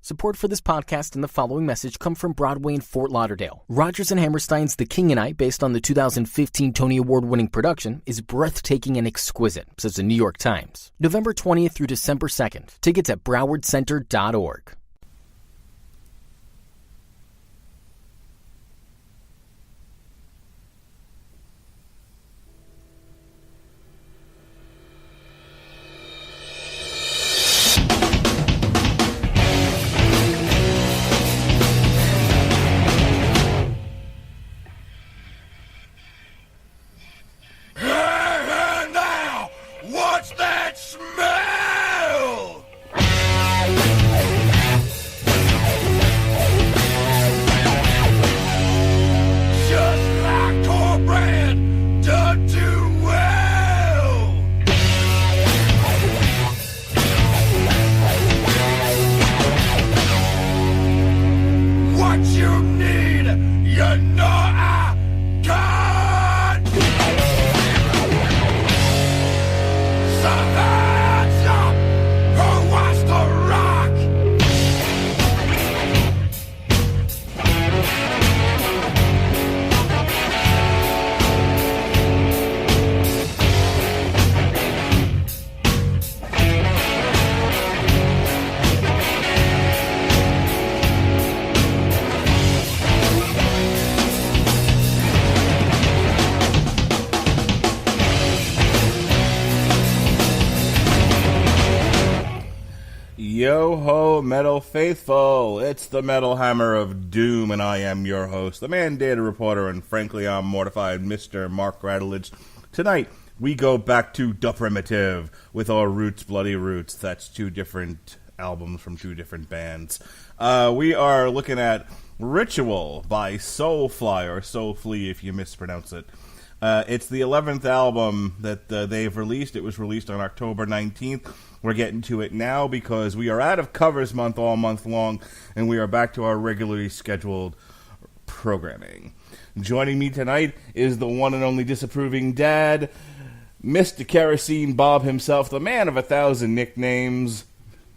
Support for this podcast and the following message come from Broadway in Fort Lauderdale. Rodgers and Hammerstein's The King and I, based on the 2015 Tony Award-winning production, is breathtaking and exquisite, says the New York Times. November 20th through December 2nd. Tickets at browardcenter.org. Yo-ho, Metal Faithful! It's the Metal Hammer of Doom, and I am your host, the Mandated Reporter, and frankly, I'm mortified, Mr. Mark Radulich. Tonight, we go back to The Primitive with our Roots, Bloody Roots. That's two different albums from two different bands. We are looking at Ritual by Soulfly, or Soulfly if you mispronounce it. It's the 11th album that they've released. It was released on October 19th. We're getting to it now because we are out of covers month all month long, and we are back to our regularly scheduled programming. Joining me tonight is the one and only disapproving dad, Mr. Kerosene Bob himself, the man of 1,000 nicknames,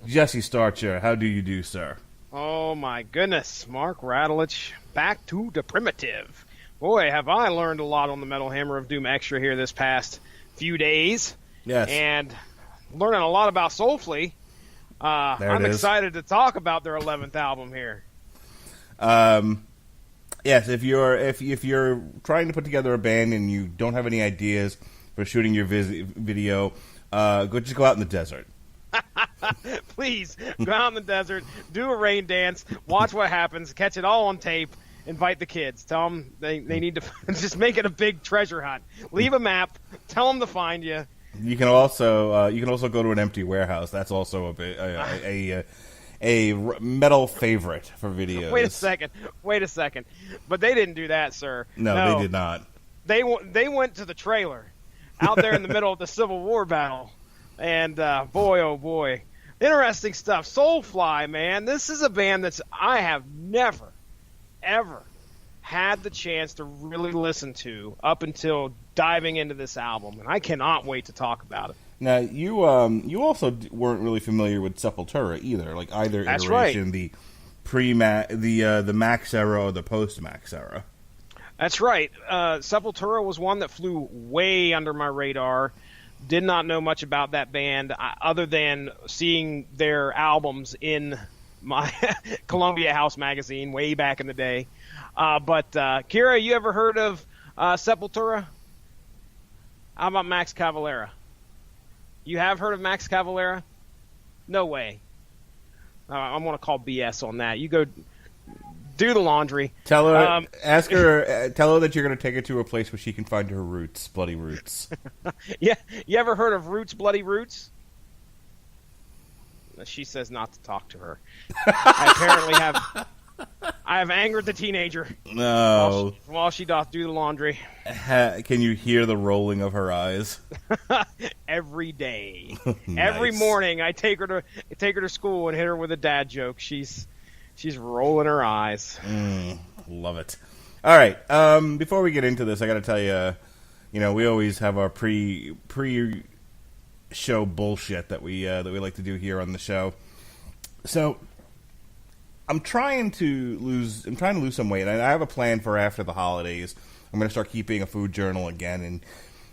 Jesse Starcher. How do you do, sir? Oh my goodness, Mark Radulich, back to The Primitive. Boy, have I learned a lot on the Metal Hammer of Doom Extra here this past few days. Yes. And learning a lot about Soulfly. I'm excited to talk about their 11th album here. Yes, if you're trying to put together a band and you don't have any ideas for shooting your video, just go out in the desert. Please, go out in the desert, do a rain dance, watch what happens, catch it all on tape, invite the kids. Tell them they need to just make it a big treasure hunt. Leave a map, tell them to find you. You can also go to an empty warehouse. That's also a metal favorite for videos. Wait a second. But they didn't do that, sir. No, they did not. They went to the trailer out there in the middle of the Civil War battle, and boy, oh boy, interesting stuff. Soulfly, man, this is a band I have never, ever had the chance to really listen to up until diving into this album, and I cannot wait to talk about it. Now, you also weren't really familiar with Sepultura either, like either That's iteration, right. the the Max era or the post Max era. That's right. Sepultura was one that flew way under my radar. Did not know much about that band other than seeing their albums in my Columbia House magazine way back in the day. But Kira, you ever heard of Sepultura? How about Max Cavalera? You have heard of Max Cavalera? No way. I'm going to call BS on that. You go do the laundry. Tell her, tell her that you're going to take her to a place where she can find her roots, bloody roots. Yeah, you ever heard of Roots, Bloody Roots? She says not to talk to her. I have angered the teenager. No. While she doth do the laundry. Can you hear the rolling of her eyes? Every day. Nice. Every morning I take her to school and hit her with a dad joke. She's rolling her eyes. Love it. All right. Before we get into this, I got to tell you, we always have our pre show bullshit that we like to do here on the show. So I'm trying to lose some weight. I have a plan for after the holidays. I'm going to start keeping a food journal again and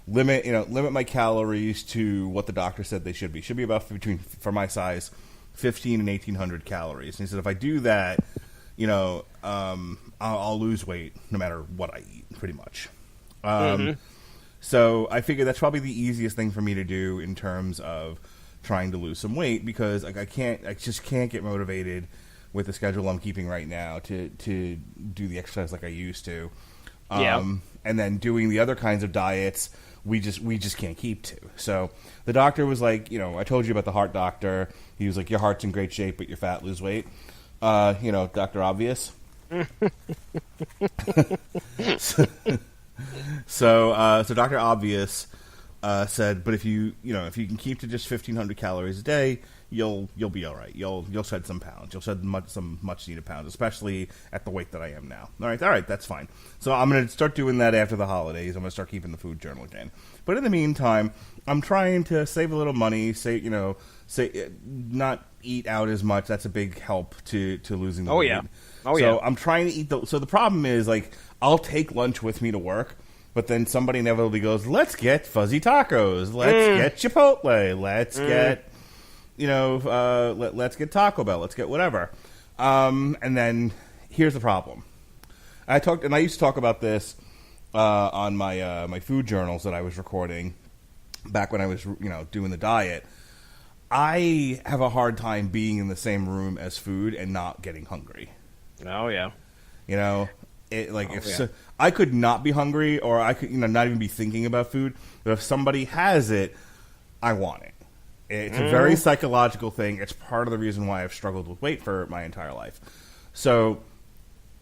limit my calories to what the doctor said they should be. Should be about for my size, 1,500 and 1,800 calories. And he said if I do that, I'll lose weight no matter what I eat, pretty much. So I figured that's probably the easiest thing for me to do in terms of trying to lose some weight, because I just can't get motivated with the schedule I'm keeping right now to do the exercise like I used to. And then doing the other kinds of diets, we just can't keep to. So the doctor was like, I told you about the heart doctor. He was like, your heart's in great shape, but you're fat, lose weight. Dr. Obvious. So Dr. Obvious said, but if you can keep to just 1,500 calories a day, you'll be all right. You'll shed some pounds. You'll shed some much needed pounds, especially at the weight that I am now. All right, that's fine. So I'm going to start doing that after the holidays. I'm going to start keeping the food journal again. But in the meantime, I'm trying to save a little money. Not eat out as much. That's a big help to losing the weight. So I'm trying to eat so the problem is, like, I'll take lunch with me to work, but then somebody inevitably goes, let's get fuzzy tacos, let's get Chipotle, let's get let's get Taco Bell, let's get whatever. And then here's the problem. I used to talk about this on my food journals that I was recording back when I was doing the diet. I have a hard time being in the same room as food and not getting hungry. Oh yeah. I could not be hungry, or I could not even be thinking about food, but if somebody has it, I want it. It's a very psychological thing. It's part of the reason why I've struggled with weight for my entire life. So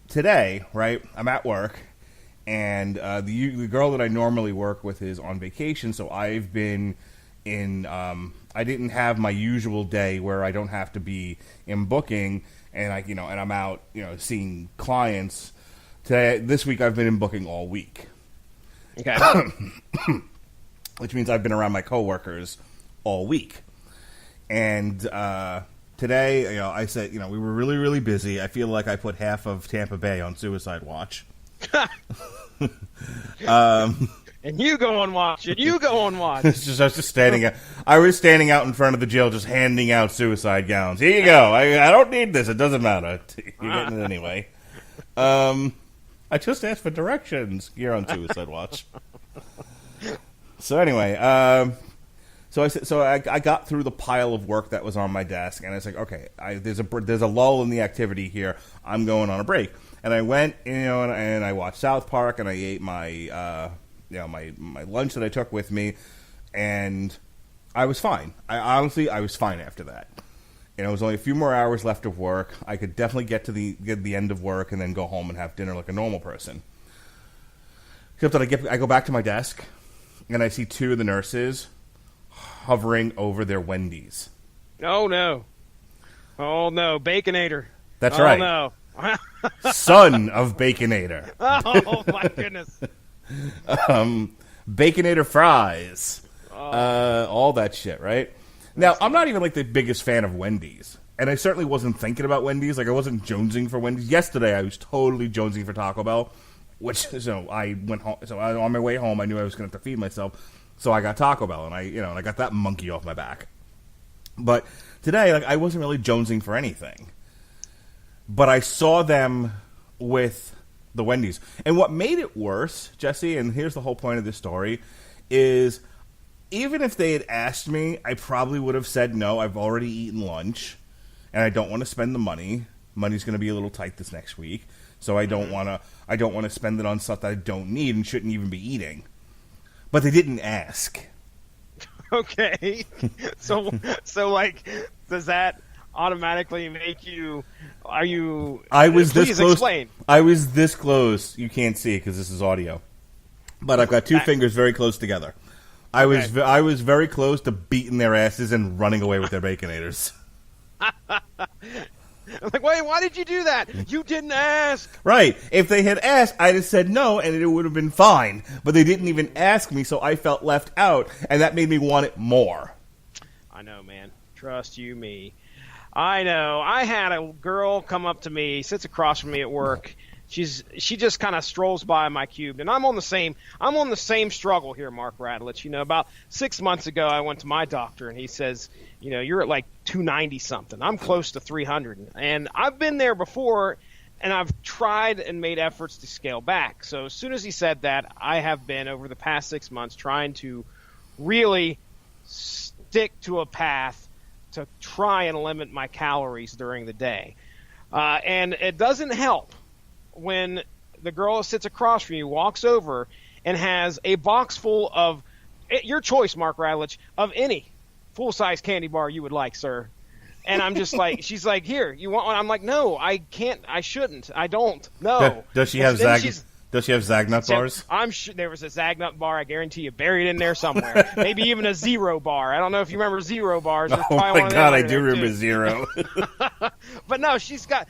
today, right, I'm at work, and the girl that I normally work with is on vacation, so I've been in I didn't have my usual day where I don't have to be in booking, and I'm out seeing clients. This week I've been in booking all week. Okay. Which means I've been around my coworkers all week. And today, I said, we were really, really busy. I feel like I put half of Tampa Bay on suicide watch. And you go on watch. I was just standing out. I was standing out in front of the jail just handing out suicide gowns. Here you go. I don't need this. It doesn't matter. You're getting it anyway. I just asked for directions. You're on suicide watch. So anyway, so I got through the pile of work that was on my desk, and I was like, okay, there's a lull in the activity here. I'm going on a break, and I went, and I watched South Park, and I ate my my lunch that I took with me, and I was fine. I was fine after that. It was only a few more hours left of work. I could definitely get to the end of work and then go home and have dinner like a normal person. Except that I go back to my desk, and I see two of the nurses hovering over their Wendy's. Oh no, Baconator. That's right. Oh no, son of Baconator. Oh my goodness. Baconator fries, all that shit, right? Now, I'm not even, the biggest fan of Wendy's, and I certainly wasn't thinking about Wendy's. I wasn't jonesing for Wendy's. Yesterday, I was totally jonesing for Taco Bell, so I went home. So on my way home, I knew I was going to have to feed myself, so I got Taco Bell, and I got that monkey off my back. But today, I wasn't really jonesing for anything. But I saw them with the Wendy's. And what made it worse, Jesse, and here's the whole point of this story, is even if they had asked me, I probably would have said no. I've already eaten lunch, and I don't want to spend the money. Money's going to be a little tight this next week, so I don't want to spend it on stuff that I don't need and shouldn't even be eating. But they didn't ask. Okay. So does that automatically make you? Are you? I was please this close. Explain. I was this close. You can't see it because this is audio, but I've got two fingers very close together. I was very close to beating their asses and running away with their Baconators. I'm like, wait, why did you do that? You didn't ask. Right. If they had asked, I'd have said no, and it would have been fine. But they didn't even ask me, so I felt left out, and that made me want it more. I know, man. Trust you me. I know. I had a girl come up to me, sits across from me at work. She just kind of strolls by my cube, and I'm on the same struggle here, Mark Radlich. About 6 months ago, I went to my doctor, and he says, you're at like 290 something. I'm close to 300, and I've been there before, and I've tried and made efforts to scale back. So as soon as he said that, I have been over the past 6 months trying to really stick to a path to try and limit my calories during the day, and it doesn't help when the girl who sits across from you walks over and has a box full of your choice, Mark Radlich, of any full-size candy bar you would like, sir. And I'm just like, she's like, here, you want one? I'm like, no, I can't, I shouldn't, I don't, no. Does she have Zagnut bars? I'm sure there was a Zagnut bar, I guarantee you, buried in there somewhere. Maybe even a Zero bar. I don't know if you remember Zero bars. Oh my God, I do remember Zero. But no, she's got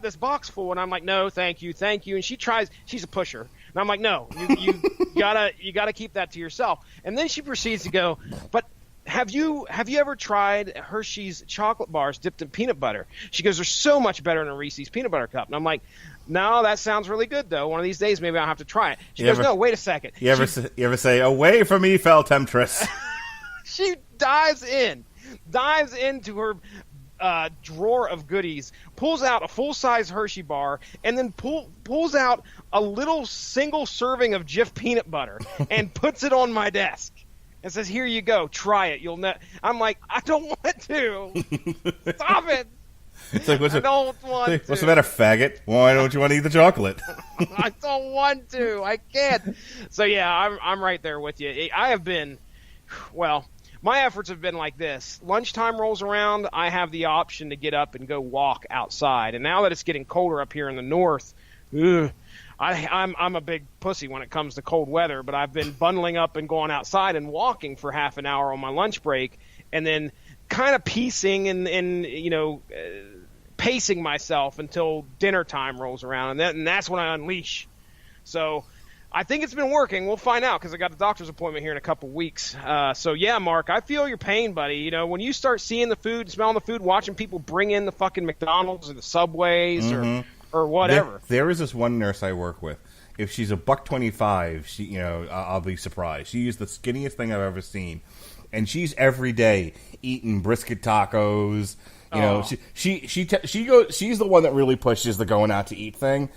this box full, and I'm like, no, thank you. And she's a pusher. And I'm like, no, you gotta keep that to yourself. And then she proceeds to go, but have you ever tried Hershey's chocolate bars dipped in peanut butter? She goes, they're so much better than a Reese's peanut butter cup. And I'm like, no, that sounds really good, though. One of these days, maybe I'll have to try it. She goes, no, wait a second. You ever say, away from me, fell temptress? She dives into her drawer of goodies, pulls out a full-size Hershey bar, and then pulls out a little single serving of Jif peanut butter and puts it on my desk and says, here you go, try it. I'm like, I don't want to. Stop it. It's like, what's I don't want to. What's the matter, faggot? Why don't you want to eat the chocolate? I don't want to. I can't. So, yeah, I'm right there with you. I have been, well, my efforts have been like this. Lunchtime rolls around, I have the option to get up and go walk outside. And now that it's getting colder up here in the north, I'm a big pussy when it comes to cold weather, but I've been bundling up and going outside and walking for half an hour on my lunch break, and then kind of piecing and pacing myself until dinner time rolls around, and that's when I unleash. So I think it's been working. We'll find out because I got a doctor's appointment here in a couple weeks. So, yeah, Mark, I feel your pain, buddy. When you start seeing the food, smelling the food, watching people bring in the fucking McDonald's or the Subways or whatever. There is this one nurse I work with. If she's $125, she, I'll be surprised. She is the skinniest thing I've ever seen. And she's every day eating brisket tacos. She's the one that really pushes the going out to eat thing.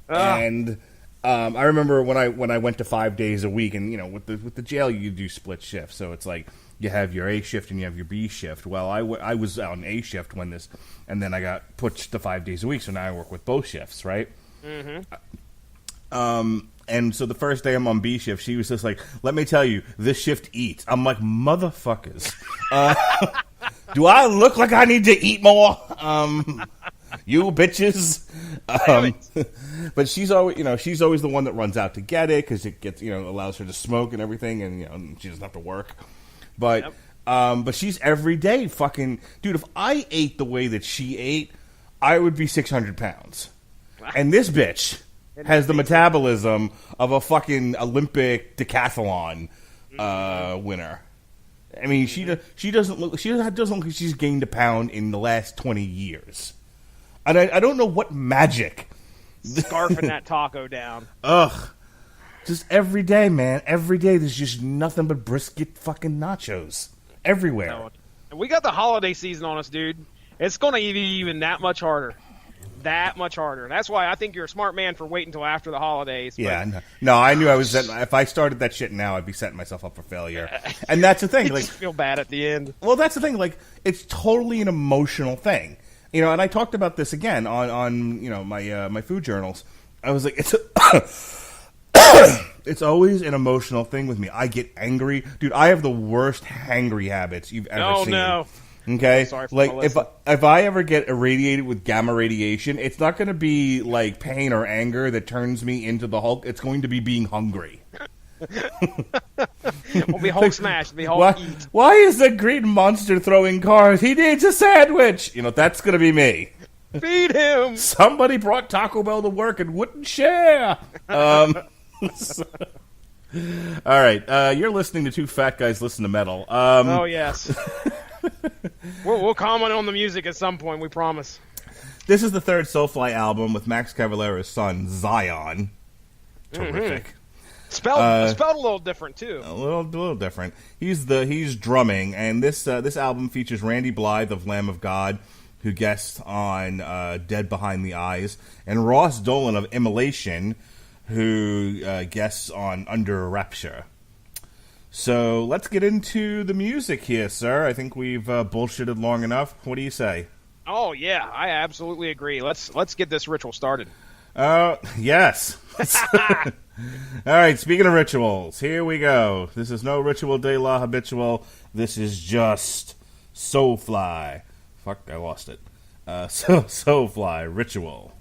And I remember when I went to 5 days a week, and with the jail you do split shifts, so it's like you have your A shift and you have your B shift. Well, I was on A shift and then I got pushed to 5 days a week, so now I work with both shifts, right? Mm-hmm. And so the first day I'm on B shift, she was just like, let me tell you, this shift eats. I'm like, motherfuckers. Do I look like I need to eat more? You bitches. But she's always the one that runs out to get it because it gets, allows her to smoke and everything, and she doesn't have to work. But but she's every day fucking, dude, if I ate the way that she ate, I would be 600 pounds. And this bitch has the metabolism of a fucking Olympic decathlon winner. I mean, she doesn't look like she's gained a pound in the last 20 years. And I don't know what magic. Scarfing that taco down. Ugh. Just every day, man. Every day there's just nothing but brisket fucking nachos. Everywhere. No. And we got the holiday season on us, dude. It's going to be even that much harder. That much harder. That's why I think you're a smart man for waiting until after the holidays. But... Yeah, no, I knew I was. If I started that shit now, I'd be setting myself up for failure. And that's the thing. Like, you feel bad at the end. Well, that's the thing. Like, it's totally an emotional thing. And I talked about this again on my food journals. I was like, it's always an emotional thing with me. I get angry, dude. I have the worst hangry habits you've ever seen. Oh no. Okay, like if I ever get irradiated with gamma radiation, it's not going to be like pain or anger that turns me into the Hulk. It's going to be being hungry. We'll be Hulk smash. We'll be Hulk eat. Why is the green monster throwing cars? He needs a sandwich. That's going to be me. Feed him. Somebody brought Taco Bell to work and wouldn't share. All right, you're listening to Two Fat Guys Listen to Metal. Oh yes. We'll comment on the music at some point, we promise. This is the third Soulfly album with Max Cavalera's son, Zyon. Terrific. Spelled a little different too. A little different. He's drumming, and this album features Randy Blythe of Lamb of God, who guests on Dead Behind the Eyes, and Ross Dolan of Immolation, who guests on Under Rapture. So let's get into the music here, sir. I think we've bullshitted long enough. What do you say? Oh yeah, I absolutely agree. Let's get this ritual started. Yes. All right, speaking of rituals, here we go. This is no Ritual de la Habitual. This is just Soulfly. Fuck, I lost it. Soulfly, Ritual.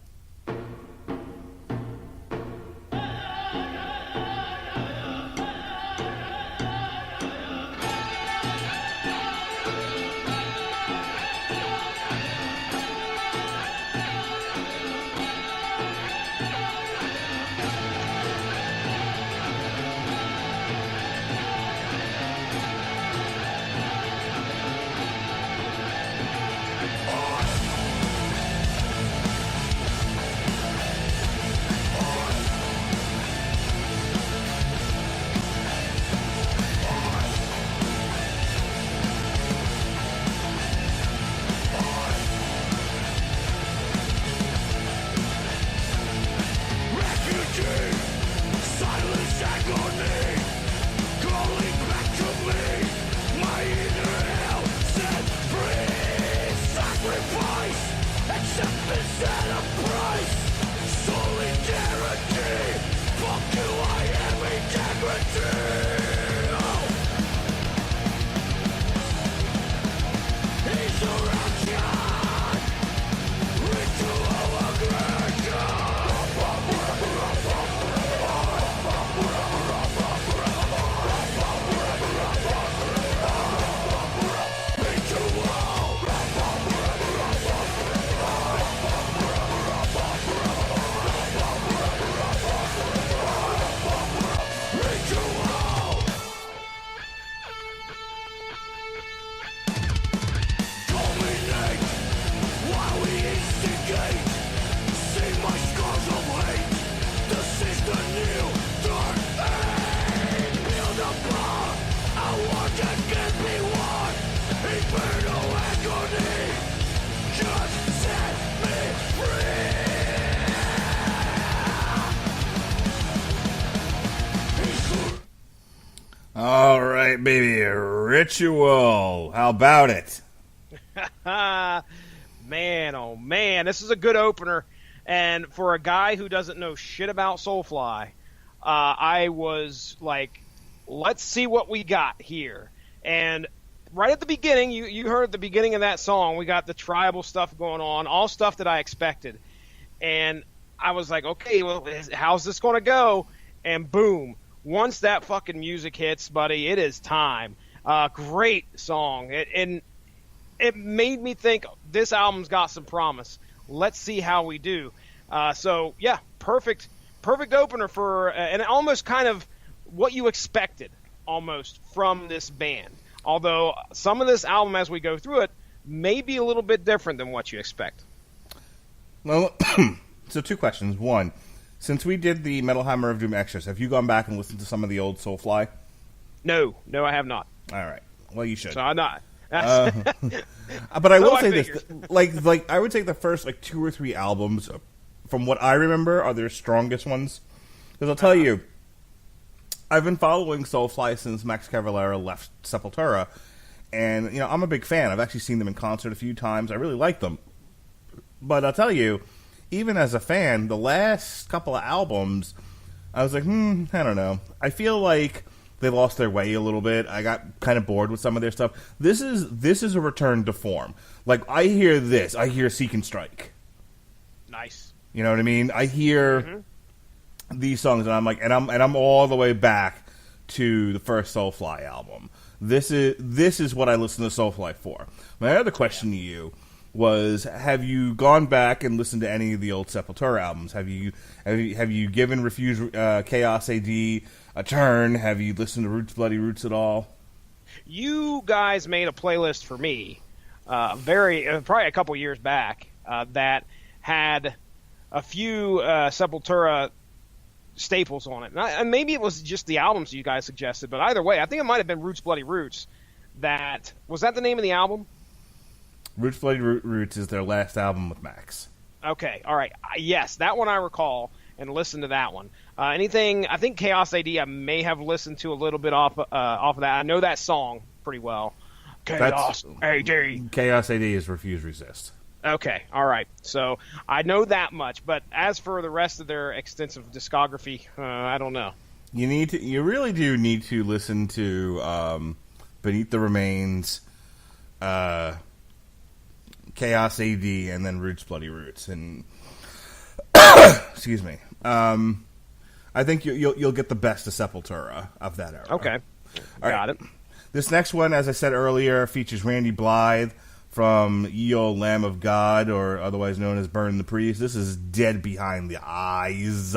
All right, baby, Ritual. How about it? Man, oh man, this is a good opener. And for a guy who doesn't know shit about Soulfly, I was like, let's see what we got here. And right at the beginning, you heard at the beginning of that song, we got the tribal stuff going on, all stuff that I expected. And I was like, okay, well, how's this going to go? And boom, once that fucking music hits, buddy, it is time. Great song. And it made me think this album's got some promise. Let's see how we do. So, yeah, perfect opener for and almost kind of what you expected almost from this band. Although some of this album, as we go through it, may be a little bit different than what you expect. Well, so two questions. One, since we did the Metal Hammer of Doom extras, have you gone back and listened to some of the old Soulfly? No, I have not. All right. Well, you should. So I'm not. But I will say this: like I would say the first 2 or 3 albums, from what I remember, are their strongest ones. Because I'll tell you, I've been following Soulfly since Max Cavalera left Sepultura, and I'm a big fan. I've actually seen them in concert a few times. I really like them. But I'll tell you, even as a fan, the last couple of albums, I was like, I don't know. I feel like they lost their way a little bit. I got kind of bored with some of their stuff. This is a return to form. Like, I hear this. I hear Seek and Strike. Nice. You know what I mean? I hear these songs, and I'm like, and I'm all the way back to the first Soulfly album. This is what I listen to Soulfly for. My other question to you was, have you gone back and listened to any of the old Sepultura albums? Have you given Refuse Chaos AD a turn? Have you listened to Roots Bloody Roots at all? You guys made a playlist for me probably a couple years back, that had a few Sepultura staples on it. And maybe it was just the albums you guys suggested, but either way, I think it might have been Roots Bloody Roots. Was that the name of the album? Roots Bloody Roots is their last album with Max. Okay, all right. Yes, that one I recall and listened to that one. Anything, I think Chaos AD I may have listened to a little bit off of that. I know that song pretty well. Chaos AD. Chaos AD is Refuse Resist. Okay, all right. So I know that much, but as for the rest of their extensive discography, I don't know. You really do need to listen to Beneath the Remains, Chaos AD, and then Roots Bloody Roots, and excuse me. I think you'll get the best of Sepultura of that era. Okay, got it. This next one, as I said earlier, features Randy Blythe from Ye Olde Lamb of God, or otherwise known as Burn the Priest. This is Dead Behind the Eyes.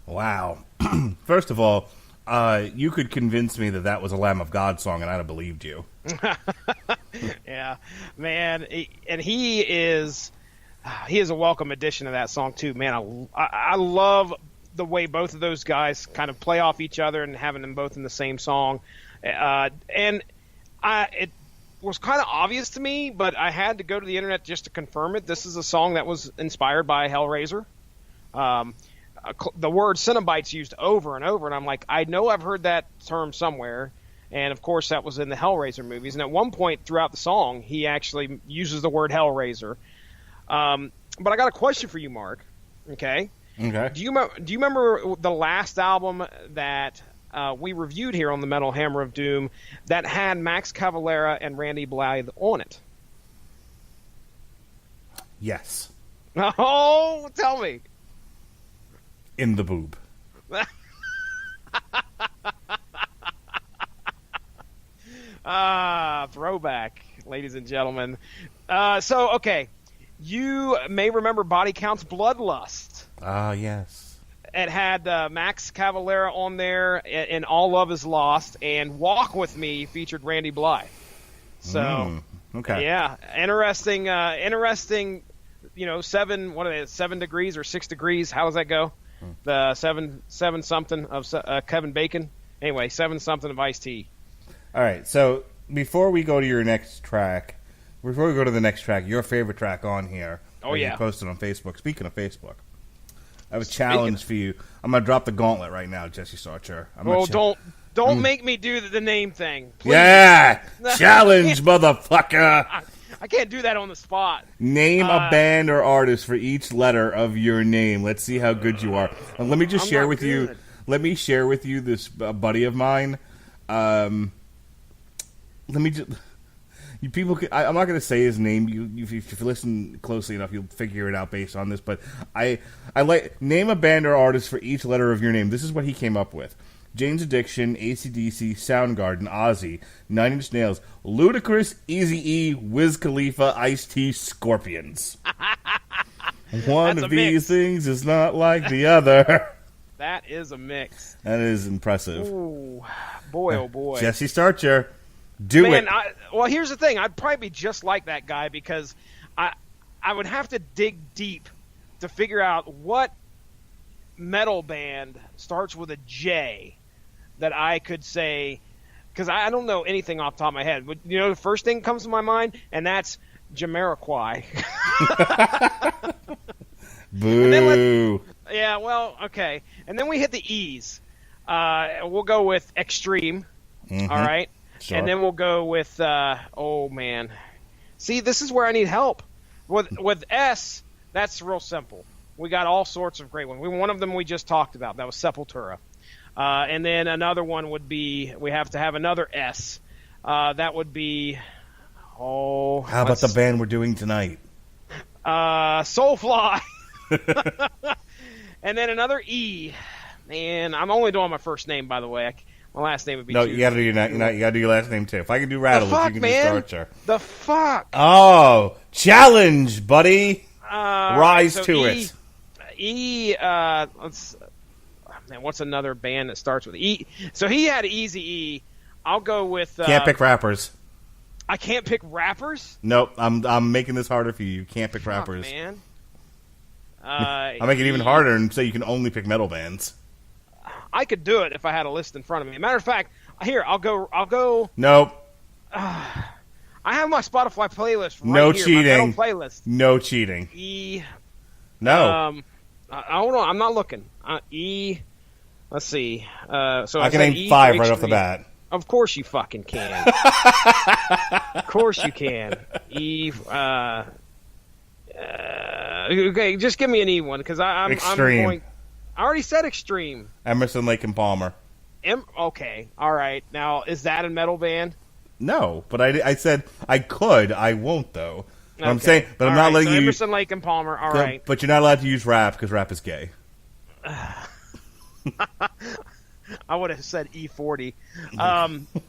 Wow. First of all, you could convince me that was a Lamb of God song, and I'd have believed you. Yeah, man, he is a welcome addition to that song too, man. I love the way both of those guys kind of play off each other and having them both in the same song. It was kind of obvious to me, but I had to go to the internet just to confirm it. This is a song that was inspired by Hellraiser. The word Cenobites used over and over, and I'm like, I know I've heard that term somewhere, and of course that was in the Hellraiser movies. And at one point throughout the song, he actually uses the word Hellraiser. But I got a question for you, Mark. Okay. Okay. Do you remember the last album that we reviewed here on the Metal Hammer of Doom that had Max Cavalera and Randy Blythe on it? Yes. Oh, tell me. In the boob. Throwback, ladies and gentlemen. Okay. You may remember Body Count's Bloodlust. Ah, yes. It had Max Cavalera on there, and All Love Is Lost, and Walk With Me featured Randy Blythe. So, okay. Yeah, interesting 7, what are they, 7 degrees or 6 degrees? How does that go? The seven something of Kevin Bacon. Anyway, 7 something of iced tea. All right, so before we go to your next track, your favorite track on here. Oh, yeah. You posted on Facebook. Speaking of Facebook, I have a challenge for you. I'm going to drop the gauntlet right now, Jesse Starcher. Don't make me do the name thing. Please. Yeah! Challenge, motherfucker! I can't do that on the spot. Name a band or artist for each letter of your name. Let's see how good you are. And let me just share with you. Let me share with you this buddy of mine. Let me just. You people, I'm not going to say his name. If you listen closely enough, you'll figure it out based on this. But I like name a band or artist for each letter of your name. This is what he came up with: Jane's Addiction, AC/DC, Soundgarden, Ozzy, 9 Inch Nails, Ludacris, Eazy-E, Wiz Khalifa, Ice-T, Scorpions. One of these things is not like the other. That is a mix. That is impressive. Ooh, boy, oh boy. Jesse Starcher, do it. Well, here's the thing. I'd probably be just like that guy because I would have to dig deep to figure out what metal band starts with a J that I could say, because I don't know anything off the top of my head. But, the first thing that comes to my mind, and that's Jamiroquai. Boo. Yeah, well, okay. And then we hit the E's. We'll go with Extreme, all right? Sure. And then we'll go with, oh, man. See, this is where I need help. With S, that's real simple. We got all sorts of great ones. One of them we just talked about. That was Sepultura. And then another one would be, we have to have another S. That would be, how about the band we're doing tonight? Soulfly. And then another E. Man, I'm only doing my first name, by the way. My last name would be. No, you got to do your you got to do your last name too. If I can do Rattlers, you can do Starcher. The fuck. Oh, challenge, buddy! Rise to it. Man, what's another band that starts with E? So he had Eazy-E. I'll go with. Can't pick rappers. I can't pick rappers. Nope, I'm making this harder for you. You can't pick rappers, man. I'll make it even harder and say you can only pick metal bands. I could do it if I had a list in front of me. Matter of fact, here I'll go. Nope. I have my Spotify playlist right no here. Cheating. My metal playlist. No cheating. E. No. Hold on. I'm not looking. E. Let's see. So I can name 5 right off the bat. Of course you fucking can. Of course you can. E. Okay, just give me an E one because I'm going. I already said Extreme. Emerson, Lake and Palmer. Okay, all right. Now, is that a metal band? No, but I said I could. I won't though. Okay. I'm saying, but I'm all not letting you. Emerson, Lake and Palmer. All right. But you're not allowed to use rap because rap is gay. I would have said E40.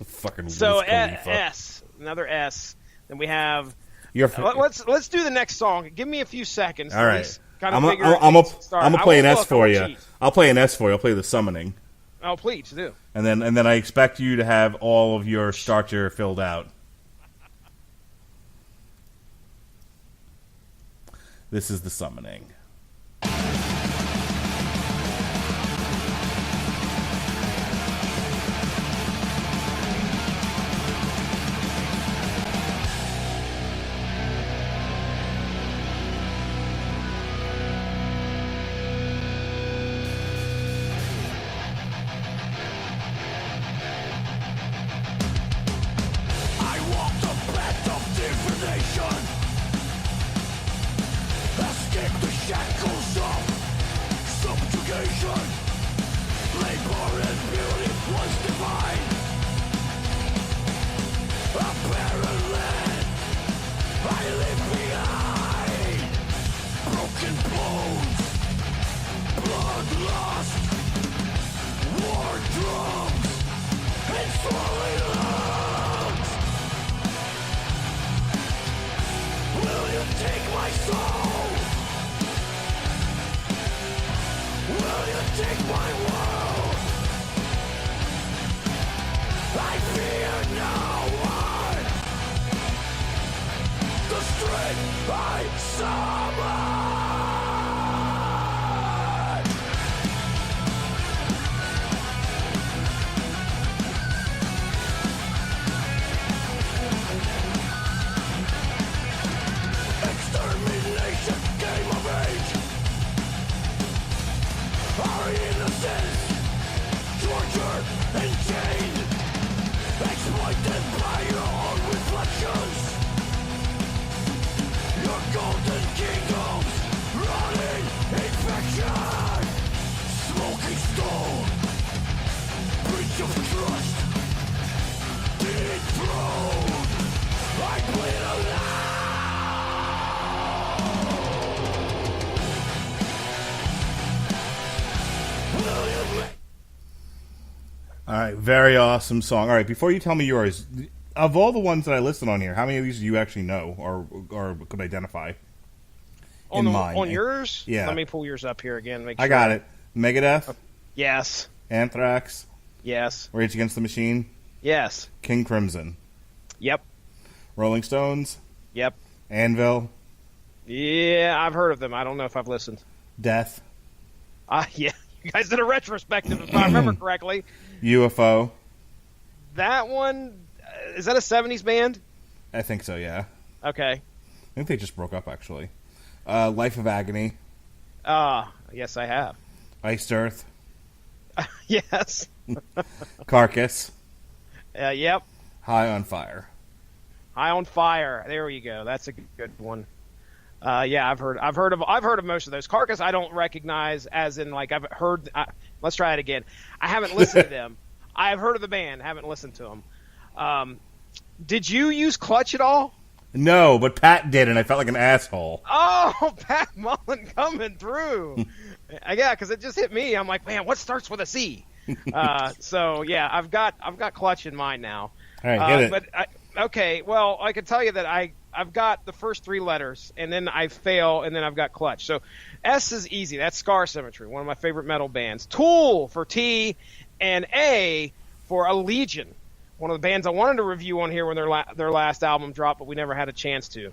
Fucking. So S, another S. Then we have. Let's do the next song. Give me a few seconds. All right. I'm gonna play an S for you. I'll play an S for you. I'll play the Summoning. Oh, please do. And then I expect you to have all of your starcher filled out. This is the Summoning. Escape the All right, very awesome song. All right, before you tell me yours, of all the ones that I listed on here, how many of these do you actually know or could identify? On yours? Yeah. Let me pull yours up here again. Make sure. I got it. Megadeth? Yes. Anthrax? Yes. Rage Against the Machine? Yes. King Crimson? Yep. Rolling Stones? Yep. Anvil? Yeah, I've heard of them. I don't know if I've listened. Death? Yeah. You guys did a retrospective, if I remember correctly. UFO? That one, is that a 70s band? I think so, yeah. Okay. I think they just broke up, actually. Life of Agony? Yes, I have. Iced Earth? Yes. Carcass? Yep. High on Fire? High on Fire. There you go. That's a good one. Yeah, I've heard of most of those. Carcass, I don't recognize as in like I've heard. Let's try it again. I haven't listened to them. I've heard of the band, haven't listened to them. Did you use Clutch at all? No, but Pat did, and I felt like an asshole. Oh, Pat Mullen coming through. Yeah, because it just hit me. I'm like, man, what starts with a C? So yeah, I've got Clutch in mind now. All right, get it. But okay, well, I can tell you that I've got the first three letters, and then I fail, and then I've got Clutch. So S is easy. That's Scar Symmetry, one of my favorite metal bands. Tool for T, and A for Allegion, one of the bands I wanted to review on here when their last album dropped, but we never had a chance to.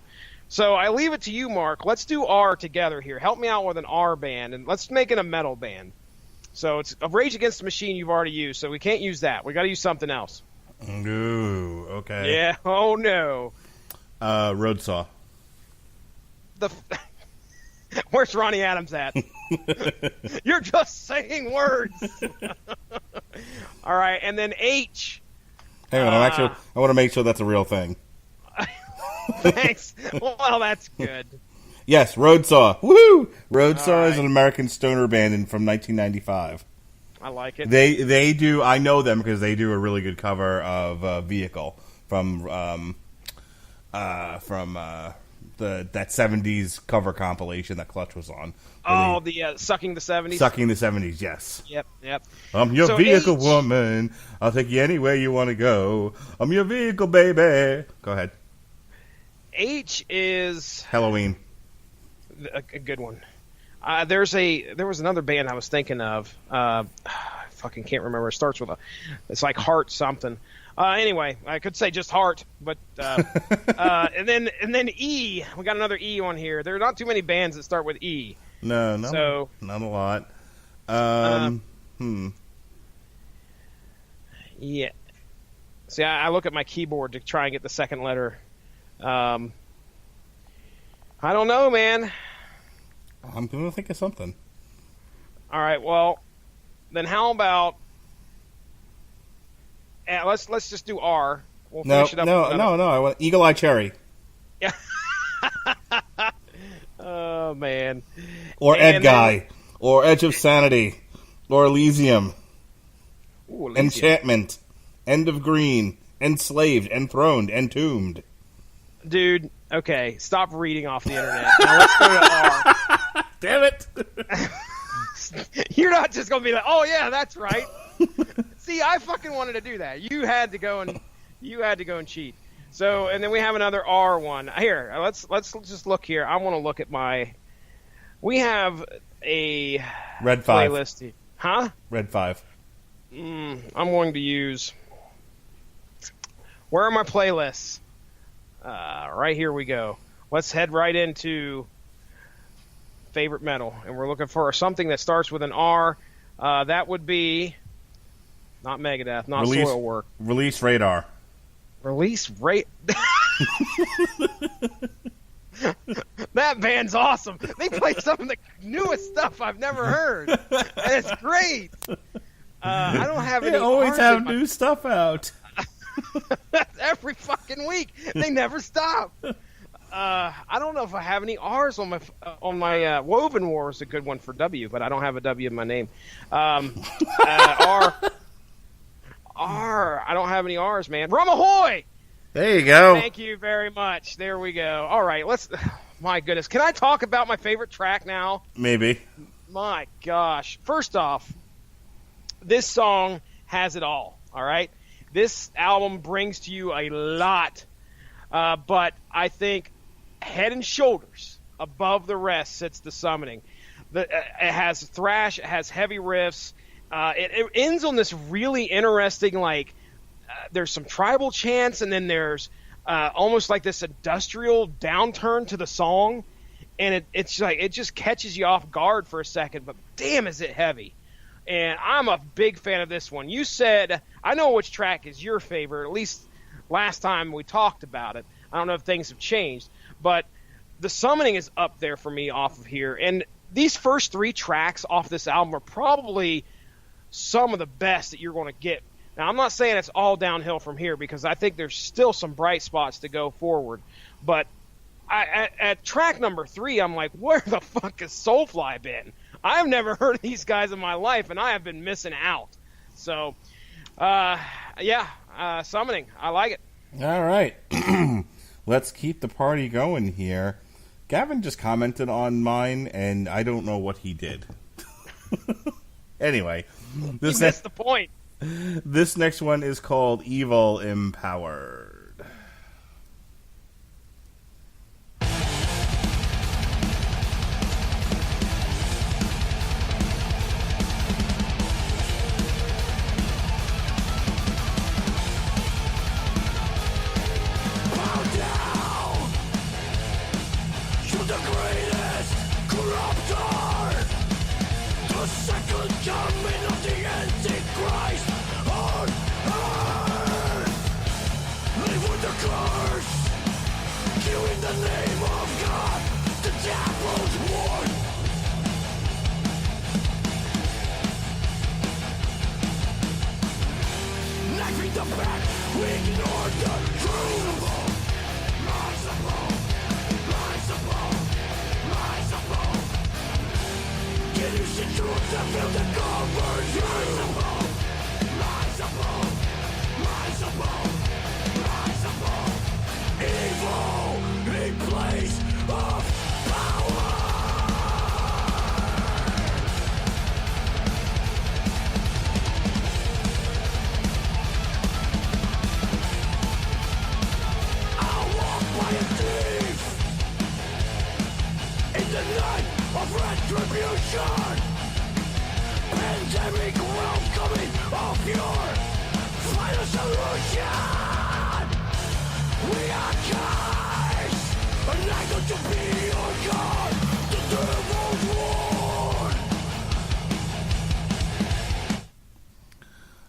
So I leave it to you, Mark. Let's do R together here. Help me out with an R band, and let's make it a metal band. So it's a Rage Against the Machine you've already used, so we can't use that. We got to use something else. Ooh, okay. Yeah. Oh no. Roadsaw. Where's Ronnie Adams at? You're just saying words. All right, and then H. Hang on, I want to make sure that's a real thing. Thanks. Well, that's good. Yes, Roadsaw. Woohoo! Roadsaw is right. an American stoner band from 1995. I like it. They do. I know them because they do a really good cover of Vehicle from that 70s cover compilation that Clutch was on. Oh, the Sucking the 70s? Sucking the 70s, yes. Yep. I'm your So vehicle, H- woman. I'll take you anywhere you want to go. I'm your vehicle, baby. Go ahead. H is Halloween. a good one. There was another band I was thinking of. I fucking can't remember. It starts with it's like Heart something. Anyway, I could say just Heart, but and then E. We got another E on here. There are not too many bands that start with E. No, So, not a lot. Yeah. See, I look at my keyboard to try and get the second letter. I don't know, man. I'm going to think of something. All right, well, then how about let's just do R. We'll finish it up. No. I want Eagle Eye Cherry. Yeah. Oh man. Or And Ed Guy. Or Edge of Sanity. Or Elysium. Ooh, Elysium. Enchantment. End of Green. Enslaved. Enthroned. Entombed. Dude, okay, stop reading off the internet. Now let's go to R. Damn it! You're not just gonna be like, oh yeah, that's right. See, I fucking wanted to do that. You had to go and cheat. So, and then we have another R one. Here, let's just look here. I want to look at we have a Red 5. playlist here. Huh? Red 5. I'm going to use. Where are my playlists? Right here we go. Let's head right into favorite metal, and we're looking for something that starts with an R. That would be not Megadeth, not Soilwork. Release Radar. Release rate. That band's awesome. They play some of the newest stuff I've never heard. And it's great. I don't have any. They always R's have in my- new stuff out. every fucking week. They never stop. I don't know if I have any R's on my Woven War is a good one for W, but I don't have a W in my name. R. I don't have any R's, man. Rum ahoy! There you go. Thank you very much. There we go. All right, let's. My goodness, can I talk about my favorite track now? Maybe. My gosh. First off, this song has it all. All right, this album brings to you a lot, but I think head and shoulders above the rest sits the Summoning. It has thrash, it has heavy riffs. It ends on this really interesting, like, there's some tribal chants, and then there's almost like this industrial downturn to the song, and it's like it just catches you off guard for a second, but damn is it heavy. And I'm a big fan of this one. You said, I know which track is your favorite, at least last time we talked about it. I don't know if things have changed, but the Summoning is up there for me off of here. And these first 3 tracks off this album are probably some of the best that you're going to get. Now, I'm not saying it's all downhill from here, because I think there's still some bright spots to go forward. But at track number 3, I'm like, where the fuck has Soulfly been? I've never heard of these guys in my life, and I have been missing out. So, Summoning. I like it. All right. Let's keep the party going here. Gavin just commented on mine, and I don't know what he did. Anyway. You missed the point. This next one is called Evil Empowered.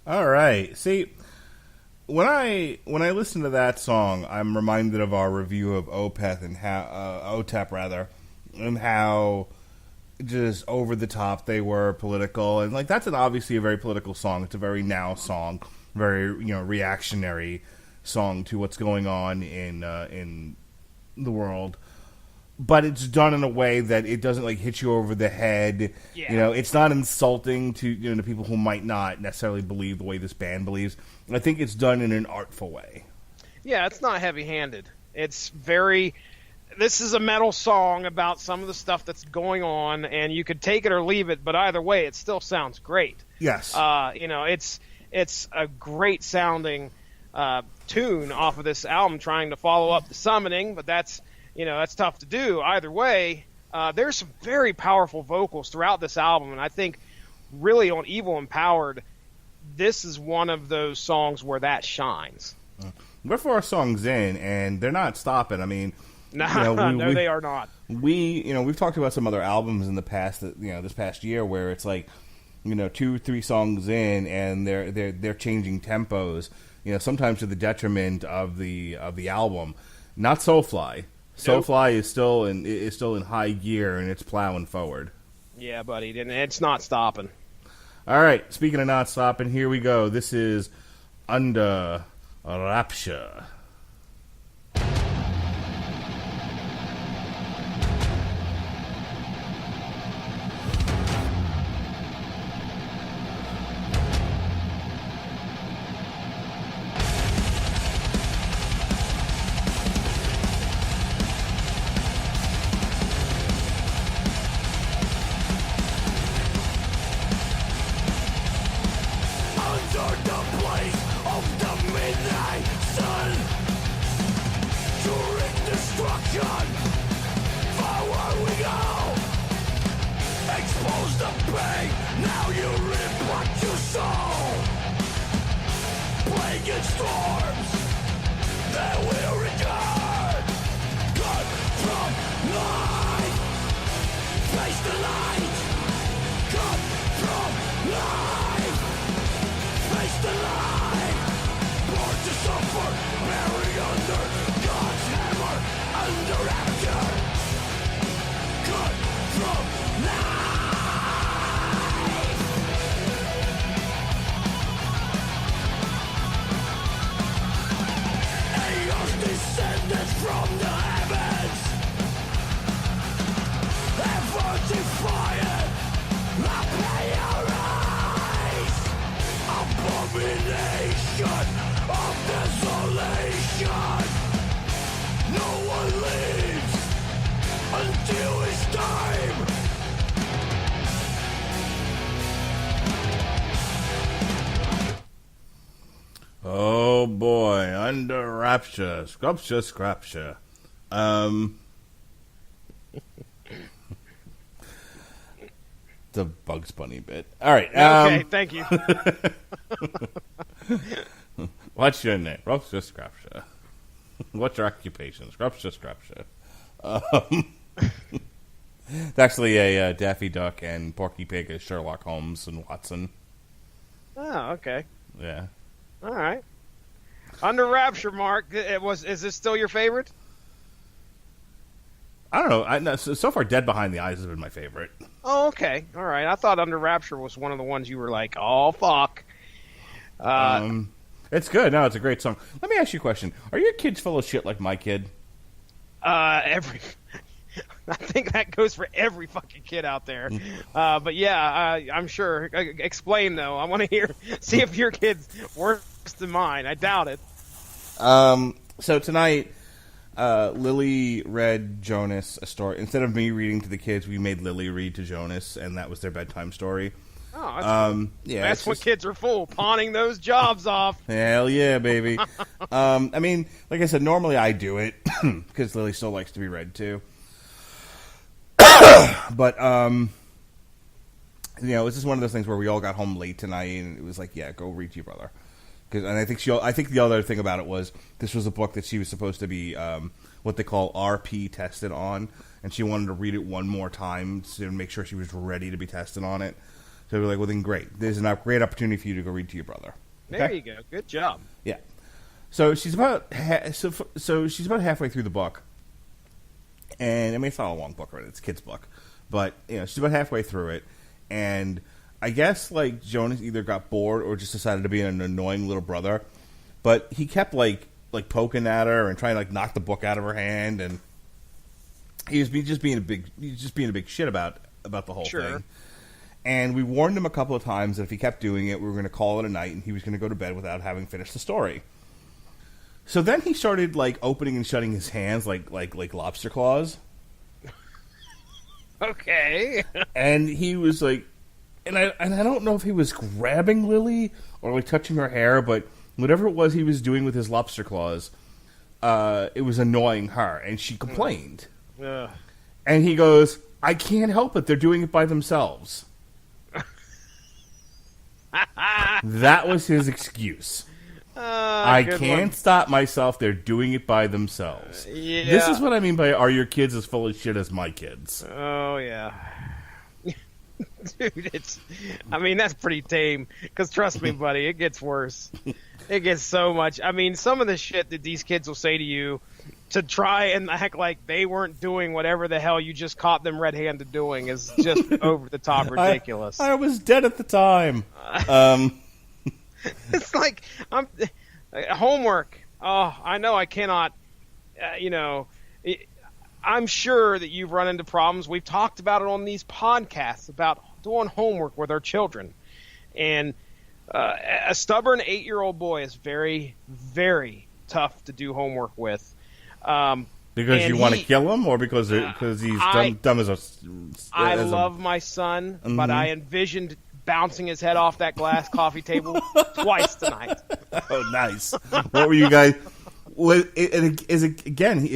All right. See, when I listen to that song, I'm reminded of our review of Opeth and how OTEP rather, and how just over the top they were political, and like that's obviously a very political song. It's a very now song, very reactionary song to what's going on in the world. But it's done in a way that it doesn't like hit you over the head. Yeah. It's not insulting to to people who might not necessarily believe the way this band believes. I think it's done in an artful way. Yeah, it's not heavy-handed. It's very. This is a metal song about some of the stuff that's going on, and you could take it or leave it. But either way, it still sounds great. Yes. It's a great sounding tune off of this album, trying to follow up the Summoning, but that's tough to do. Either way, there's some very powerful vocals throughout this album, and I think really on Evil Empowered, this is one of those songs where that shines. We're 4 songs in, and they're not stopping. I mean, no, they are not. We've talked about some other albums in the past that this past year where it's like 2-3 songs in, and they're changing tempos. Sometimes to the detriment of the album. Not Soulfly. Soulfly is still in high gear and it's plowing forward. Yeah, buddy, and it's not stopping. All right, speaking of not stopping, here we go. This is Under Rapture. Oh boy, Under Rapture, Scrapture. The Bugs Bunny bit. All right. Okay, thank you. What's your name? Scrapture. What's your occupation? Scrapture. It's actually a Daffy Duck and Porky Pig as Sherlock Holmes and Watson. Oh, okay. Yeah. All right. Under Rapture, Mark. Is this still your favorite? I don't know. So far, Dead Behind the Eyes has been my favorite. Oh, okay. All right. I thought Under Rapture was one of the ones you were like, oh, fuck. It's good. No, it's a great song. Let me ask you a question. Are your kids full of shit like my kid? I think that goes for every fucking kid out there. But yeah, I'm sure. Explain, though. I want to see if your kid's worse than mine. I doubt it. So tonight, Lily read Jonas a story. Instead of me reading to the kids, we made Lily read to Jonas, and that was their bedtime story. Oh, that's cool. Yeah, that's when kids are full, pawning those jobs off. Hell yeah, baby. I mean, like I said, normally I do it because Lily still likes to be read to. But you know, it's just one of those things where we all got home late tonight, and it was like, yeah, go read to your brother. And I think the other thing about it was this was a book that she was supposed to be what they call RP tested on, and she wanted to read it one more time to make sure she was ready to be tested on it. So we were like, well, then great. There's a great opportunity for you to go read to your brother. Okay? There you go. Good job. Yeah. So she's about so she's about halfway through the book, and I mean it's not a long book, right? It's a kid's book, but you know she's about halfway through it, and I guess like Jonas either got bored or just decided to be an annoying little brother, but he kept like poking at her and trying to like knock the book out of her hand, and he was just being a big shit about the whole thing. And we warned him a couple of times that if he kept doing it, we were going to call it a night, and he was going to go to bed without having finished the story. So then he started like opening and shutting his hands like lobster claws. Okay. And he was like, and I don't know if he was grabbing Lily or like touching her hair, but whatever it was he was doing with his lobster claws, it was annoying her, and she complained. And he goes, "I can't help it. They're doing it by themselves." That was his excuse. I can't stop myself. They're doing it by themselves. Yeah. This is what I mean by, are your kids as full of shit as my kids? Oh, yeah. Dude, that's pretty tame. Because trust me, buddy, it gets worse. It gets so much. I mean, some of the shit that these kids will say to you to try and act like they weren't doing whatever the hell you just caught them red-handed doing is just over the top ridiculous. I was dead at the time. It's like homework. Oh, I know I cannot. I'm sure that you've run into problems. We've talked about it on these podcasts about doing homework with our children, and a stubborn 8-year-old boy is very, very tough to do homework with. Because you want to kill him, or because he's dumb as a. I love my son, but I envisioned bouncing his head off that glass coffee table twice tonight. Oh, nice! What were you guys? Is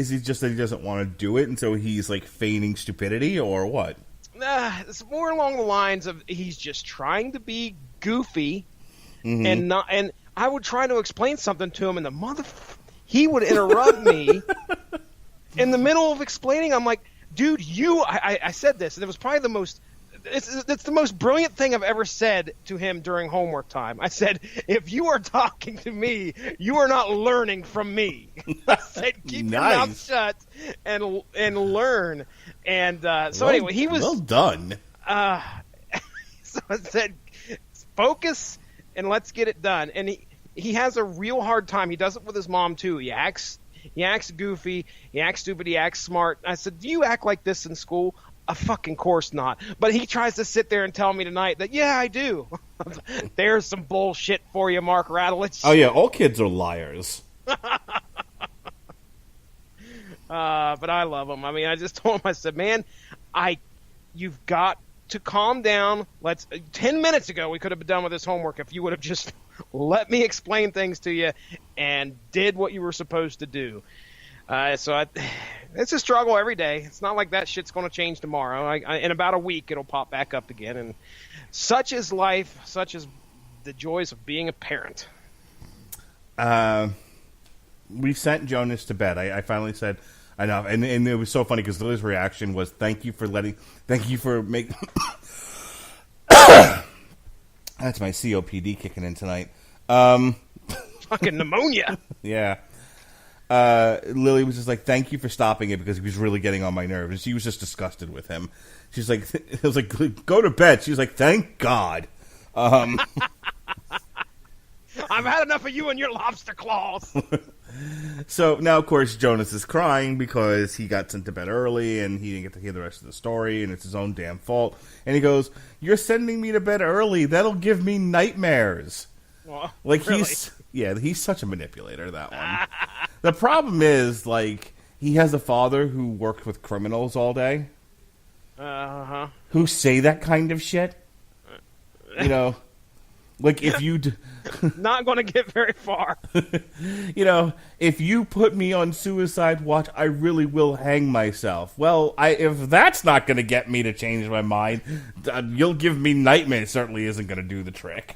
he just that he doesn't want to do it, and so he's like feigning stupidity, or what? It's more along the lines of he's just trying to be goofy, and I would try to explain something to him, and he would interrupt me in the middle of explaining. I'm like, dude, I said this, and it was probably the most. It's the most brilliant thing I've ever said to him during homework time. I said, if you are talking to me, you are not learning from me. I said, keep your mouth shut and learn. And anyway, he was... Well done. So I said, focus and let's get it done. And he has a real hard time. He does it with his mom, too. He acts goofy. He acts stupid. He acts smart. I said, do you act like this in school? A fucking course not. But he tries to sit there and tell me tonight that, yeah, I do. There's some bullshit for you, Mark Radulich. Oh, yeah, all kids are liars. But I love him. I mean, I just told him, I said, man, you've got to calm down. 10 minutes ago, we could have been done with this homework if you would have just let me explain things to you and did what you were supposed to do. It's a struggle every day. It's not like that shit's going to change tomorrow. In about a week, it'll pop back up again. And such is life. Such is the joys of being a parent. We sent Jonas to bed. I finally said enough, and it was so funny because Lily's reaction was, "Thank you for making." That's my COPD kicking in tonight. Fucking pneumonia. Yeah. Lily was just like, thank you for stopping it because he was really getting on my nerves. And she was just disgusted with him. She's like, it was like, go to bed. She was like, thank God. I've had enough of you and your lobster claws. So now, of course, Jonas is crying because he got sent to bed early and he didn't get to hear the rest of the story, and it's his own damn fault. And he goes, you're sending me to bed early. That'll give me nightmares. Well, like, really? He's such a manipulator, that one. The problem is, like, he has a father who worked with criminals all day. Uh-huh. Who say that kind of shit. You know, like, if you... Not going to get very far. You know, if you put me on suicide watch, I really will hang myself. Well, if that's not going to get me to change my mind, you'll give me nightmares. Certainly isn't going to do the trick.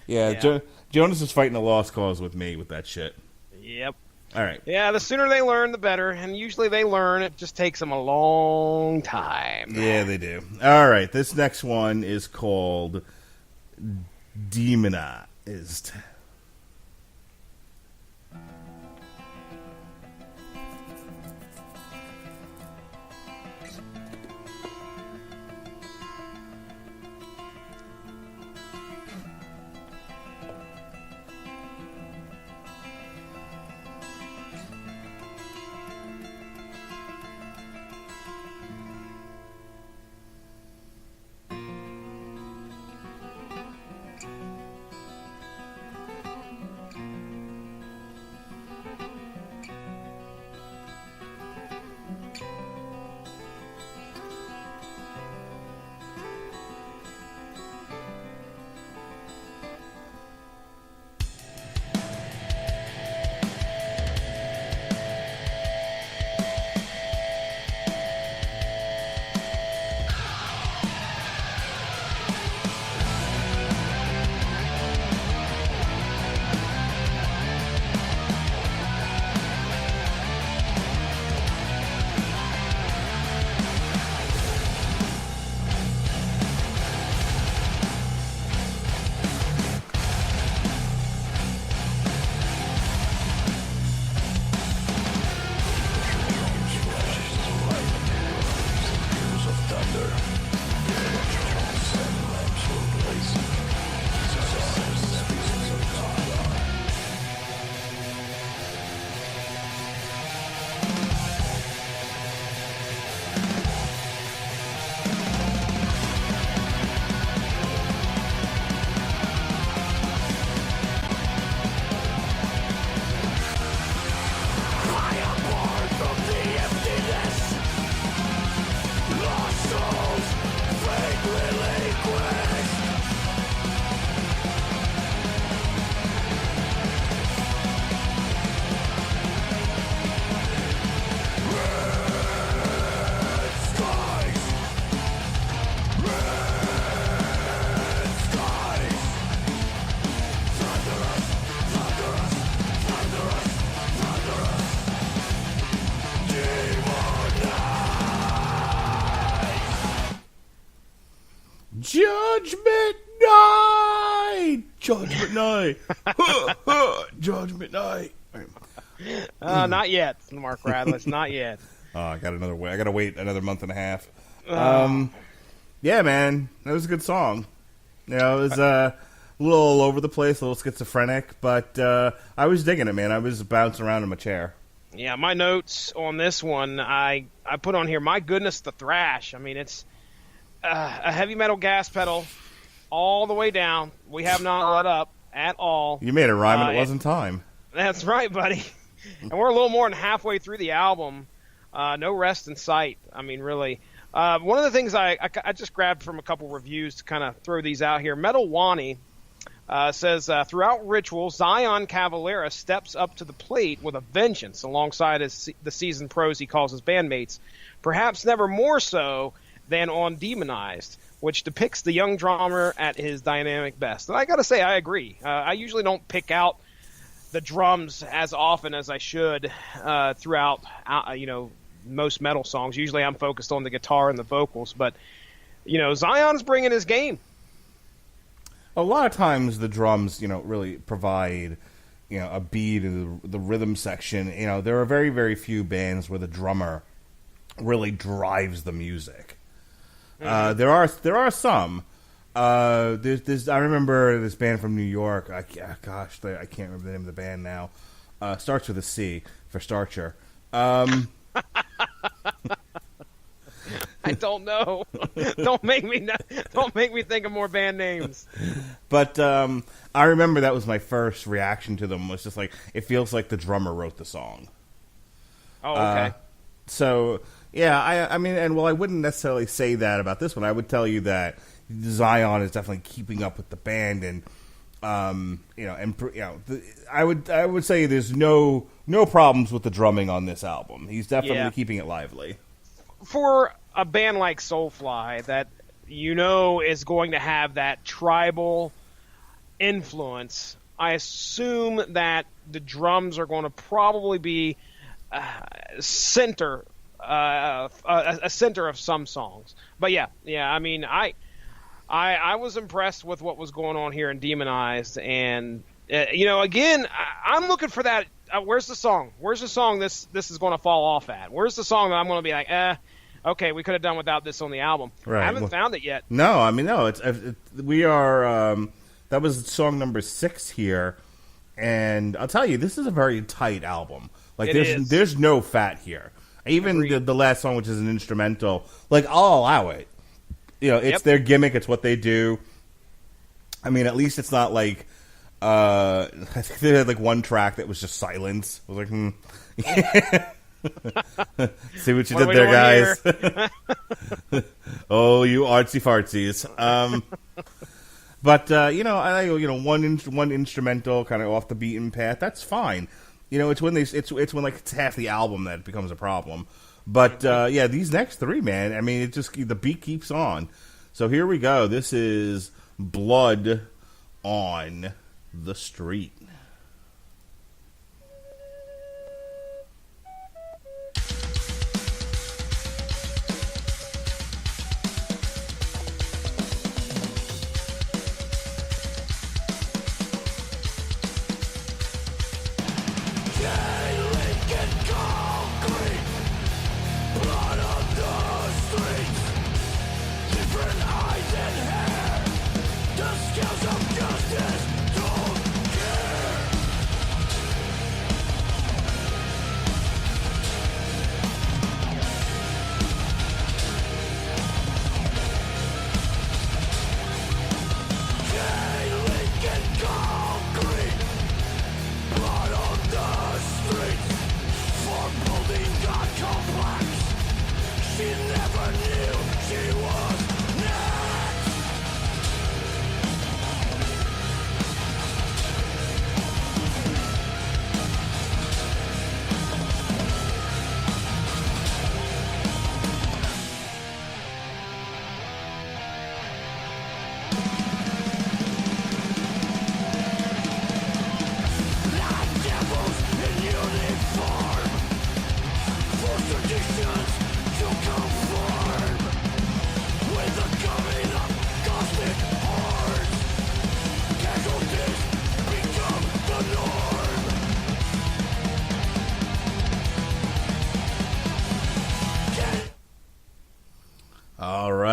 Yeah. Jonas is fighting a lost cause with me with that shit. Yep. All right. Yeah, the sooner they learn, the better. And usually they learn. It just takes them a long time. Yeah, they do. All right. This next one is called Demonized. Night! Judgment Night! Judgment Night! Not yet, Mark Radlich. Not yet. I gotta wait another month and a half. Yeah, man, that was a good song. You know, it was a little all over the place, a little schizophrenic, but I was digging it, man. I was bouncing around in my chair. Yeah, my notes on this one, I put on here, my goodness, the thrash. I mean, it's a heavy metal gas pedal all the way down. We have not let up at all. You made it rhyme and it wasn't time. That's right, buddy. And we're a little more than halfway through the album. No rest in sight. I mean, really. One of the things I just grabbed from a couple reviews to kind of throw these out here. Metal Wani says, throughout Ritual, Zyon Cavalera steps up to the plate with a vengeance alongside the seasoned pros he calls his bandmates, perhaps never more so than on Demonized, which depicts the young drummer at his dynamic best. And I got to say, I agree. I usually don't pick out the drums as often as I should throughout, most metal songs. Usually I'm focused on the guitar and the vocals, but, Zion's bringing his game. A lot of times the drums, really provide, a beat in the rhythm section. There are very, very few bands where the drummer really drives the music. Mm-hmm. There are some. There's I remember this band from New York. I can't remember the name of the band now. Starts with a C for Starcher. I don't know. Don't make me think of more band names. But I remember that was my first reaction to them. Was just like, it feels like the drummer wrote the song. Oh, okay. So yeah, I mean, and while I wouldn't necessarily say that about this one, I would tell you that Zyon is definitely keeping up with the band, and I would say there's no problems with the drumming on this album. He's definitely keeping it lively. For a band like Soulfly that is going to have that tribal influence, I assume that the drums are going to probably be a center of some songs. But yeah, I mean, I was impressed with what was going on here in Demonized, and again, I'm looking for that. Where's the song? Where's the song this is going to fall off at? Where's the song that I'm going to be like, okay, we could have done without this on the album. Right. I haven't found it yet. No, I mean, no. We are. That was song number 6 here, and I'll tell you, this is a very tight album. Like, there's no fat here. Even the last song, which is an instrumental, like, I'll allow it. It's their gimmick. It's what they do. I mean, at least it's not like. I think they had like one track that was just silence. I was like, see what you did there, guys. Oh, you artsy fartsies. But I one instrumental kind of off the beaten path. That's fine. It's when it's when like it's half the album that it becomes a problem. But these next 3, man. I mean, the beat keeps on. So here we go. This is Blood on the Street.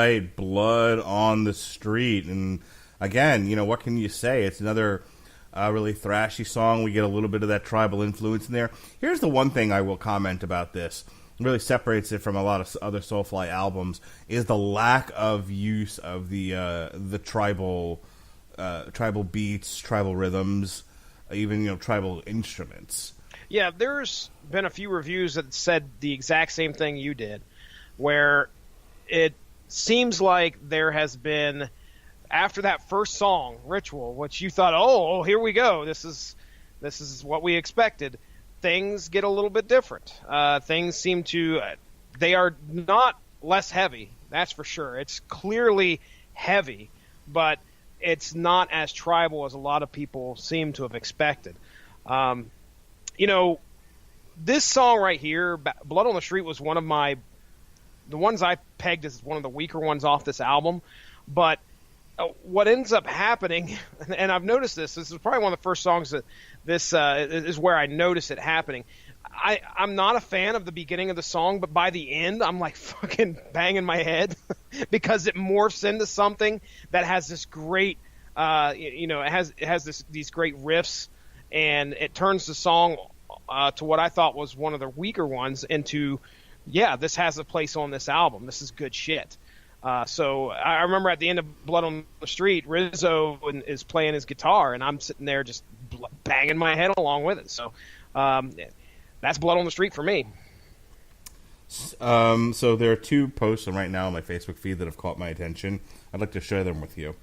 right. Blood on the Street. And again, what can you say? It's another really thrashy song. We get a little bit of that tribal influence in there. Here's the one thing I will comment about this. It really separates it from a lot of other Soulfly albums is the lack of use of the tribal beats, tribal rhythms, even tribal instruments. Yeah, there's been a few reviews that said the exact same thing you did, where it seems like there has been, after that first song, Ritual, which you thought, oh, here we go, this is what we expected, things get a little bit different. Things seem to, they are not less heavy, that's for sure. It's clearly heavy, but it's not as tribal as a lot of people seem to have expected. This song right here, Blood on the Street, was one of the ones I pegged as one of the weaker ones off this album. But what ends up happening, and I've noticed this is probably one of the first songs that this is where I notice it happening. I'm not a fan of the beginning of the song, but by the end, I'm like fucking banging my head because it morphs into something that has this great, it has these great riffs, and it turns the song to what I thought was one of the weaker ones into, this has a place on this album. This is good shit. So I remember at the end of Blood on the Street, Rizzo is playing his guitar, and I'm sitting there just banging my head along with it. So that's Blood on the Street for me. So there are two posts right now on my Facebook feed that have caught my attention. I'd like to share them with you.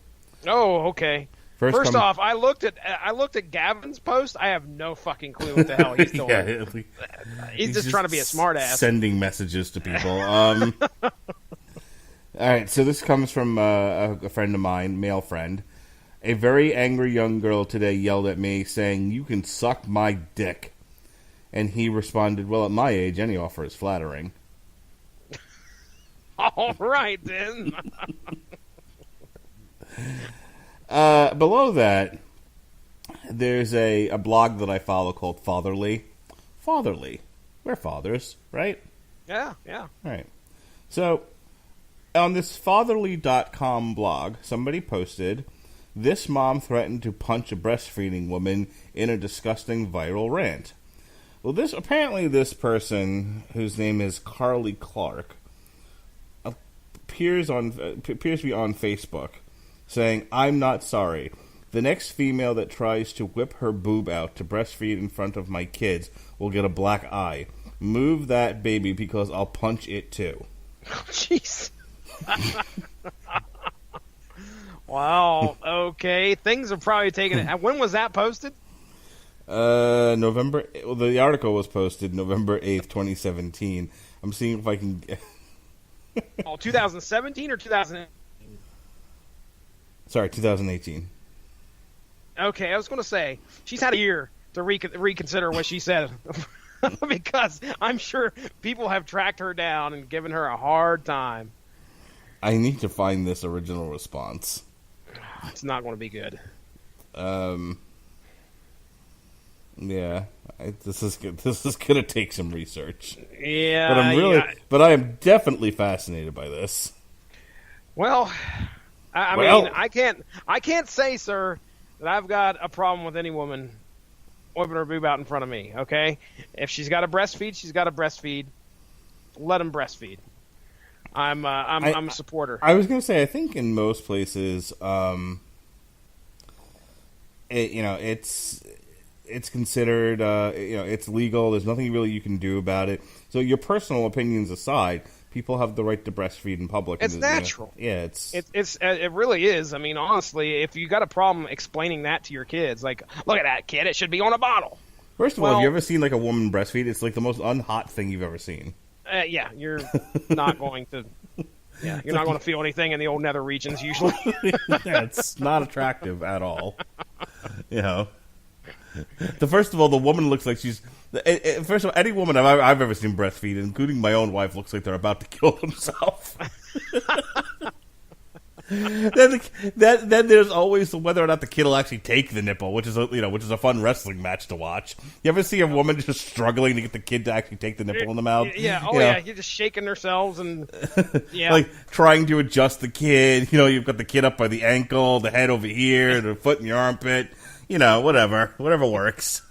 Oh, okay. First off, I looked at Gavin's post. I have no fucking clue what the hell he's doing. He's just trying to be a smartass. Sending messages to people. All right, so this comes from a friend of mine, male friend. A very angry young girl today yelled at me, saying, "You can suck my dick." And he responded, "Well, at my age, any offer is flattering." All right, then. Below that, there's a blog that I follow called Fatherly. Fatherly. We're fathers, right? Yeah. All right. So, on this fatherly.com blog, somebody posted, "This mom threatened to punch a breastfeeding woman in a disgusting viral rant." Well, apparently this person, whose name is Carly Clark, appears to be on Facebook, saying, "I'm not sorry. The next female that tries to whip her boob out to breastfeed in front of my kids will get a black eye. Move that baby because I'll punch it too." Jeez. Wow. Okay. Things are probably taking it. When was that posted? November. Well, the article was posted November 8th, 2017. I'm seeing if I can. 2017 or 2018? Sorry, 2018. Okay, I was going to say she's had a year to reconsider what she said, because I'm sure people have tracked her down and given her a hard time. I need to find this original response. It's not going to be good. Yeah, this is good. This is going to take some research. Yeah, but I am definitely fascinated by this. Well, I mean, I can't say, sir, that I've got a problem with any woman whipping her boob out in front of me. Okay, if she's got to breastfeed, she's got to breastfeed. Let them breastfeed. I'm a supporter. I was going to say, I think in most places, it's considered, it's legal. There's nothing really you can do about it. So your personal opinions aside, people have the right to breastfeed in public. It's natural. It really is. I mean, honestly, if you got a problem explaining that to your kids, like, look at that kid, it should be on a bottle. First of all, have you ever seen like a woman breastfeed? It's like the most unhot thing you've ever seen. Yeah, you're not going to. Yeah, you're not going to feel anything in the old nether regions usually. Yeah, it's not attractive at all. First of all, the woman looks like she's. First of all, any woman I've ever seen breastfeed, including my own wife, looks like they're about to kill themselves. then there's always whether or not the kid will actually take the nipple, which is a fun wrestling match to watch. You ever see a woman just struggling to get the kid to actually take the nipple in the mouth? Yeah, you're just shaking themselves and like trying to adjust the kid. You've got the kid up by the ankle, the head over here, the foot in your armpit. Whatever works.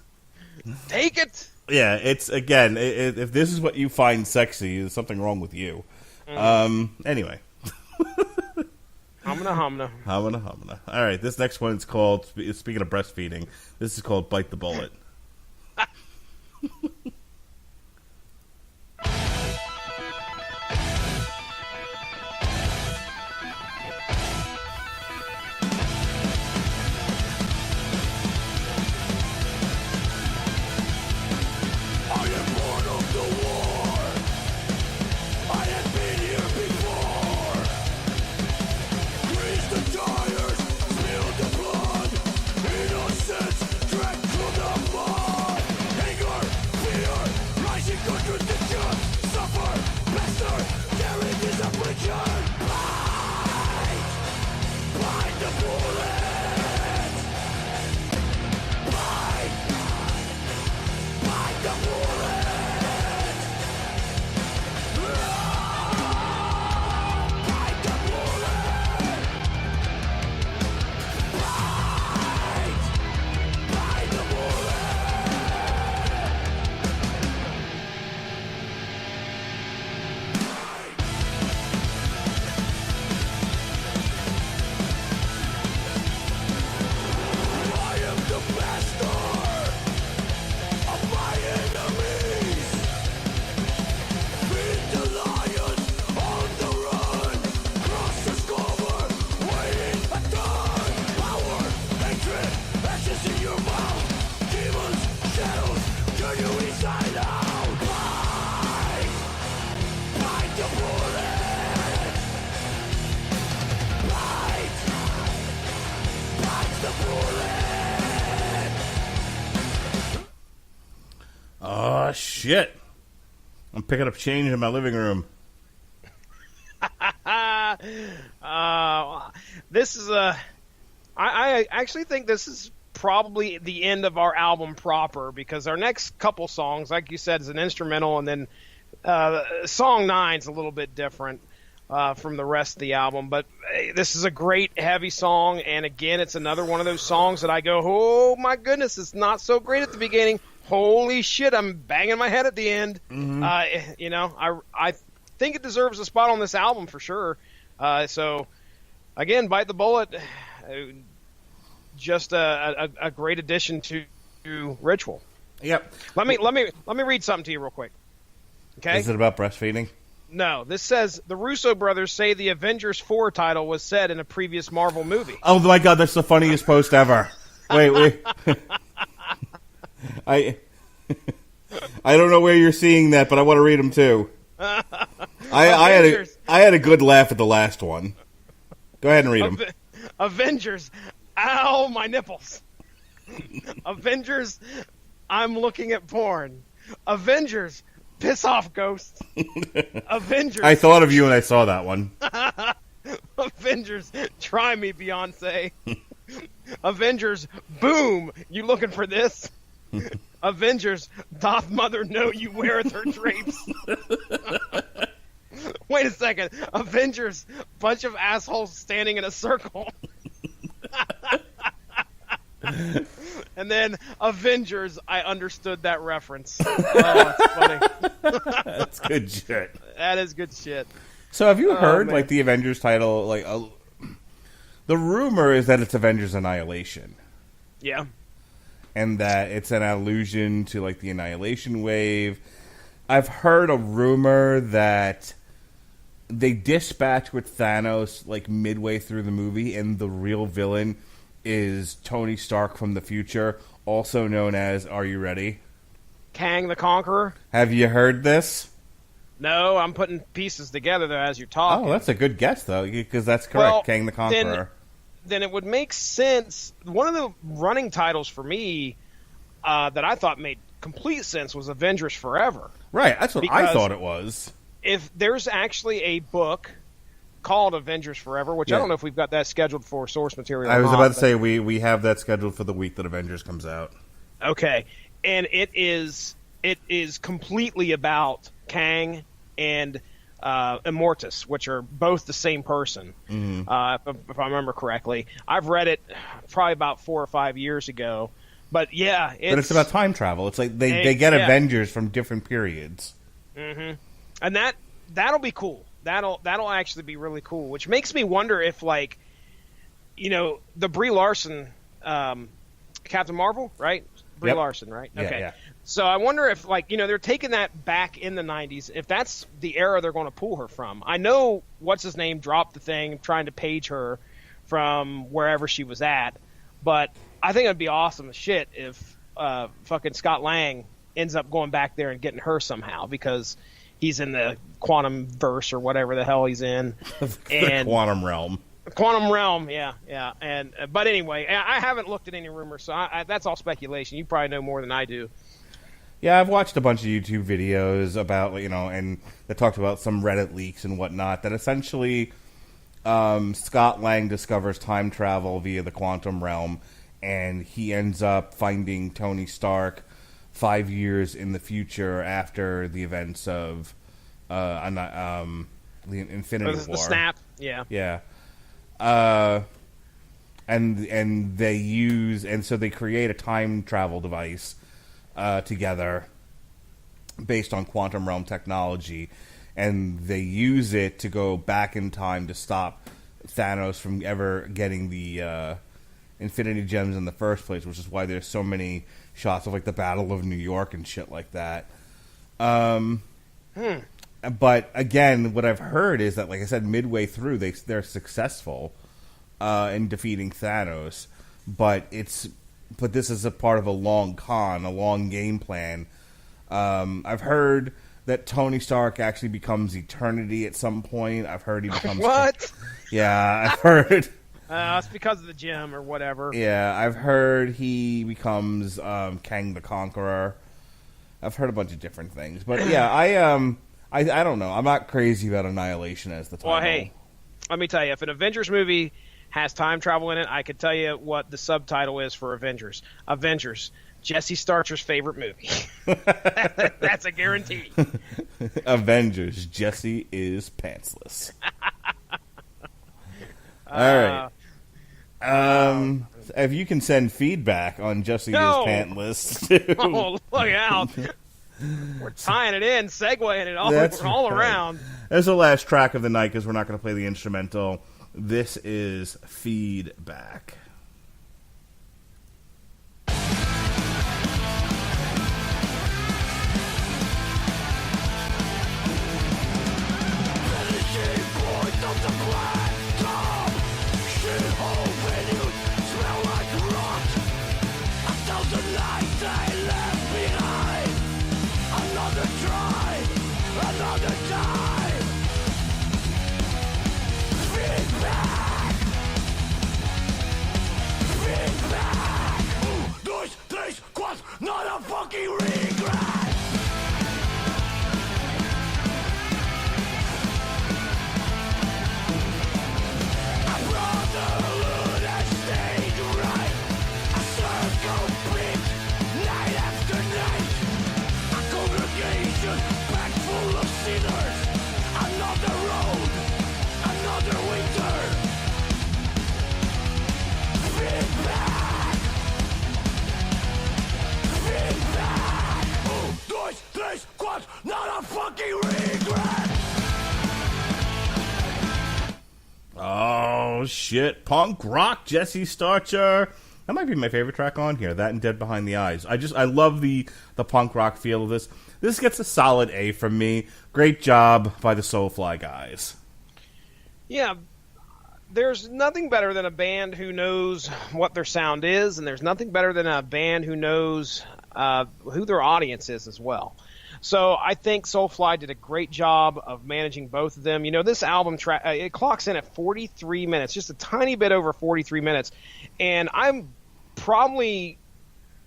Take it. Yeah, it's again. If this is what you find sexy, there's something wrong with you. Anyway. Humna. All right, this next one is called. Speaking of breastfeeding, this is called "Bite the Bullet." Oh, shit. I'm picking up change in my living room. This is I actually think this is probably the end of our album proper, because our next couple songs, like you said, is an instrumental, and then song 9's a little bit different from the rest of the album. But this is a great heavy song, and again, it's another one of those songs that I go, oh my goodness, it's not so great at the beginning. Holy shit, I'm banging my head at the end. Mm-hmm. I think it deserves a spot on this album for sure. So, again, Bite the Bullet, just a great addition to Ritual. Yep. Let me read something to you real quick. Okay. Is it about breastfeeding? No. This says the Russo brothers say the Avengers 4 title was said in a previous Marvel movie. Oh my God, that's the funniest post ever. Wait. I don't know where you're seeing that, but I want to read them too. I had a good laugh at the last one. Go ahead and read them. Avengers, ow, my nipples. Avengers, I'm looking at porn. Avengers, piss off, ghost. Avengers. I thought of you when I saw that one. Avengers, try me, Beyonce. Avengers, boom, you looking for this? Avengers, doth mother know you weareth her drapes? Wait a second. Avengers, bunch of assholes standing in a circle. And then Avengers, I understood that reference. Oh, it's funny. That's good shit. That is good shit. So have you heard like the Avengers title? Like the rumor is that it's Avengers Annihilation. Yeah. And that it's an allusion to like the Annihilation Wave. I've heard a rumor that they dispatch with Thanos like midway through the movie, and the real villain is Tony Stark from the future, also known as, are you ready? Kang the Conqueror. Have you heard this? No, I'm putting pieces together though as you're talking. Oh, that's a good guess though, because that's correct. Well, Kang the Conqueror. Then it would make sense. One of the running titles for me that I thought made complete sense was Avengers Forever. Right, that's what I thought it was. If there's actually a book called Avengers Forever, which I don't know if we've got that scheduled for source material. I was about to say we have that scheduled for the week that Avengers comes out. Okay, and it is completely about Kang and Immortus, which are both the same person, if I remember correctly. I've read it probably about 4 or 5 years ago, but yeah, but it's about time travel. It's like they get Avengers from different periods, and that'll be cool. That'll actually be really cool. Which makes me wonder if, like, the Brie Larson, Captain Marvel, right? Brie Larson, right? Yeah, okay. Yeah. So I wonder if, like, they're taking that back in the 90s, if that's the era they're going to pull her from. I know what's-his-name dropped the thing trying to page her from wherever she was at, but I think it'd be awesome as shit if fucking Scott Lang ends up going back there and getting her somehow, because he's in the quantum verse or whatever the hell he's in. And quantum realm. Quantum realm, yeah. But anyway, I haven't looked at any rumors, so that's all speculation. You probably know more than I do. Yeah, I've watched a bunch of YouTube videos about, and that talked about some Reddit leaks and whatnot, that essentially Scott Lang discovers time travel via the quantum realm, and he ends up finding Tony Stark 5 years in the future after the events of the Infinity War. The snap, yeah. Yeah. And they create a time travel device together based on quantum realm technology, and they use it to go back in time to stop Thanos from ever getting the Infinity Gems in the first place, which is why there's so many shots of, like, the Battle of New York and shit like that. But again, what I've heard is that, like I said, midway through they're successful in defeating Thanos, but this is a part of a long game plan. I've heard that Tony Stark actually becomes Eternity at some point. I've heard he becomes what? Yeah, I've heard. It's because of the gem or whatever. Yeah, I've heard he becomes Kang the Conqueror. I've heard a bunch of different things, but yeah, I don't know. I'm not crazy about Annihilation as the title. Well, hey, let me tell you, if an Avengers movie has time travel in it, I could tell you what the subtitle is for Avengers. Avengers, Jesse Starcher's favorite movie. That's a guarantee. Avengers, Jesse is pantsless. All right. If you can send feedback on Jesse is pantless, too. Oh, look out. We're tying it in, segueing it all around. That's the last track of the night because we're not going to play the instrumental. This is Feedback. Not a fucking regret! A brotherhood has stayed right. A circle beat night after night. A congregation packed full of sinners. Another road, another winter. Feedback. Not a fucking regret! Oh, shit. Punk rock, Jesse Starcher. That might be my favorite track on here, that and Dead Behind the Eyes. I love the punk rock feel of this. This gets a solid A from me. Great job by the Soulfly guys. Yeah, there's nothing better than a band who knows what their sound is, and there's nothing better than a band who knows who their audience is as well. So I think Soulfly did a great job of managing both of them. This album track it clocks in at 43 minutes, just a tiny bit over 43 minutes, and I'm probably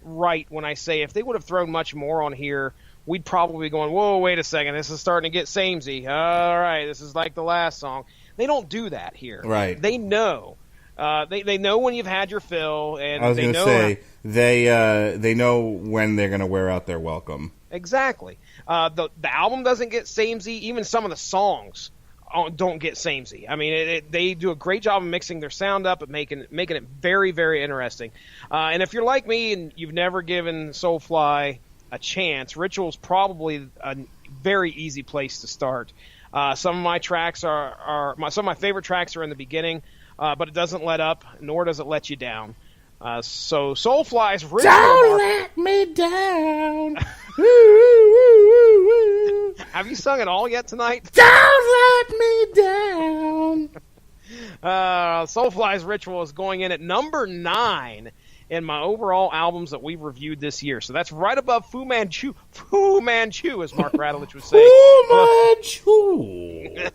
right when I say if they would have thrown much more on here, we'd probably be going, whoa, wait a second, this is starting to get samey. All right, this is like the last song. They don't do that here. Right. They know. They know when you've had your fill, and I was they going to know say they know when they're going to wear out their welcome. exactly. The album doesn't get samey. Even some of the songs don't get samey. I mean, they do a great job of mixing their sound up and making it very, very interesting. And if you're like me and you've never given Soulfly a chance, Ritual's probably a very easy place to start. Some of my tracks some of my favorite tracks are in the beginning, but it doesn't let up, nor does it let you down. So Soulfly's Ritual. Don't let me down. Have you sung it all yet tonight? Don't let me down. Soulfly's Ritual is going in at number 9 in my overall albums that we've reviewed this year. So that's right above Fu Manchu. Fu Manchu, as Mark Radulich would say. Fu Manchu.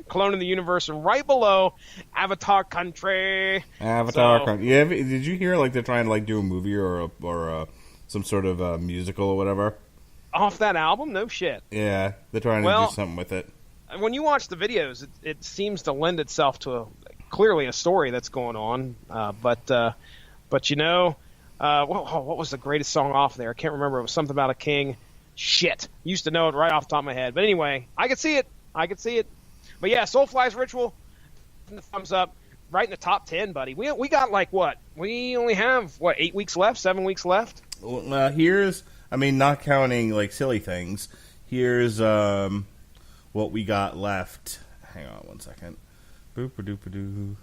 Clone of the Universe, and right below Avatar Country. Avatar Country. Yeah, did you hear like they're trying to like do a movie or some sort of musical or whatever? Off that album? No shit. Yeah, they're trying to do something with it. When you watch the videos, it seems to lend itself to clearly a story that's going on. But you know, what was the greatest song off there? I can't remember. It was something about a king. Shit. Used to know it right off the top of my head. But anyway, I could see it. But yeah, Soulfly's Ritual, thumbs up. Right in the top 10, buddy. We got like what? We only have, 8 weeks left? 7 weeks left? Well, here's, I mean, not counting like silly things, here's what we got left. Hang on one second. Boop-a-doop-a-doo.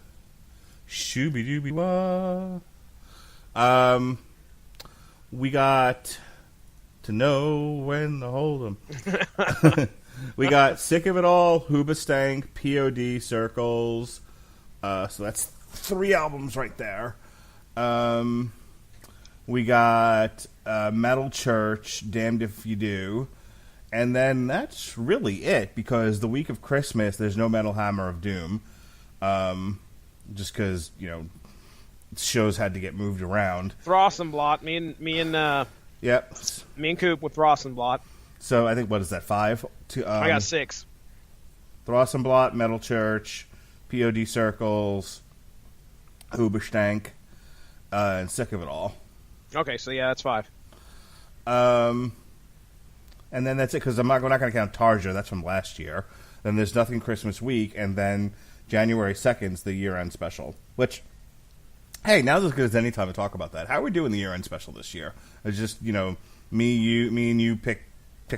Shooby-dooby-wah. We got To Know When to Hold 'Em. We got Sick of It All, Hoobastank, POD, Circles. So that's 3 albums right there. We got Metal Church, Damned If You Do. And then that's really it, because the week of Christmas, there's no Metal Hammer of Doom. Just because, shows had to get moved around. Throssenblot. Yep. Me and Coop with Throssenblot. So I think, what is that, 5? I got 6. Throssenblot, Metal Church, POD Circles, Hoobastank, and Sick of It All. Okay, so yeah, that's 5. And then that's it, because we're not going to count Tarja. That's from last year. Then there's Nothing Christmas Week, and then January 2nd's the year-end special. Which, hey, now's as good as any time to talk about that. How are we doing the year-end special this year? It's just, me and you pick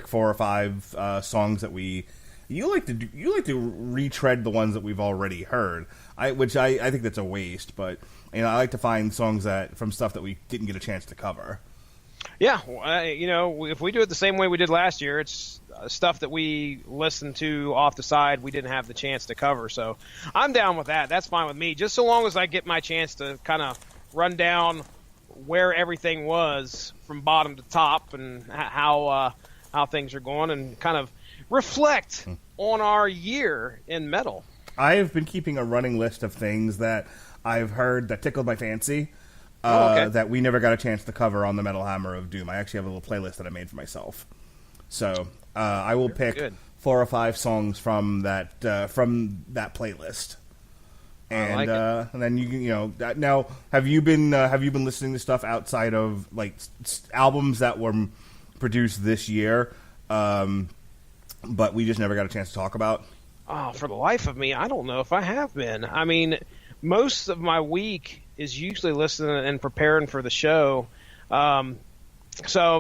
4 or 5 songs that we. You like to retread the ones that we've already heard. Which I think that's a waste. But I like to find songs from stuff that we didn't get a chance to cover. Yeah, if we do it the same way we did last year, it's stuff that we listened to off the side we didn't have the chance to cover. So I'm down with that. That's fine with me. Just so long as I get my chance to kind of run down where everything was from bottom to top and how things are going, and kind of reflect on our year in metal. I've been keeping a running list of things that I've heard that tickled my fancy. Okay. That we never got a chance to cover on the Metal Hammer of Doom. I actually have a little playlist that I made for myself. So I will pick 4 or 5 songs from that playlist, and I like it. And then now have you been listening to stuff outside of like albums that were produced this year, but we just never got a chance to talk about? Oh, for the life of me, I don't know if I have been. I mean, most of my week is usually listening and preparing for the show. So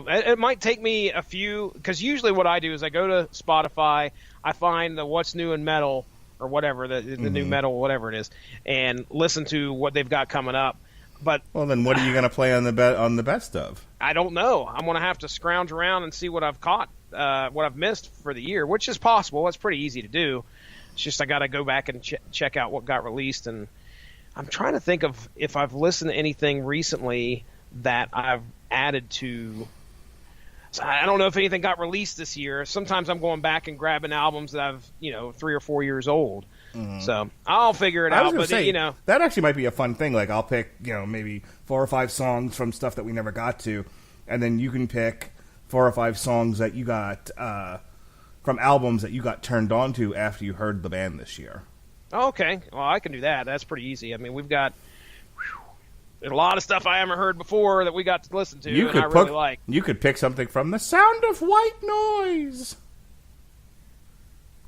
it might take me a few, because usually what I do is I go to Spotify, I find the What's New in Metal or whatever, the new metal, whatever it is, and listen to what they've got coming up. But well, then what are you going to play on the best of? I don't know. I'm going to have to scrounge around and see what I've caught, what I've missed for the year, which is possible. It's pretty easy to do. It's just I got to go back and check out what got released, and I'm trying to think of if I've listened to anything recently that I've added to. So I don't know if anything got released this year. Sometimes I'm going back and grabbing albums that I've 3 or 4 years old. Mm-hmm. So I'll figure it out. But that actually might be a fun thing. Like I'll pick maybe 4 or 5 songs from stuff that we never got to, and then you can pick 4 or 5 songs that you got from albums that you got turned on to after you heard the band this year. Okay, well, I can do that. That's pretty easy. I mean, we've got there's a lot of stuff I haven't heard before that we got to listen to, and I really like. You could pick something from The Sound of White Noise.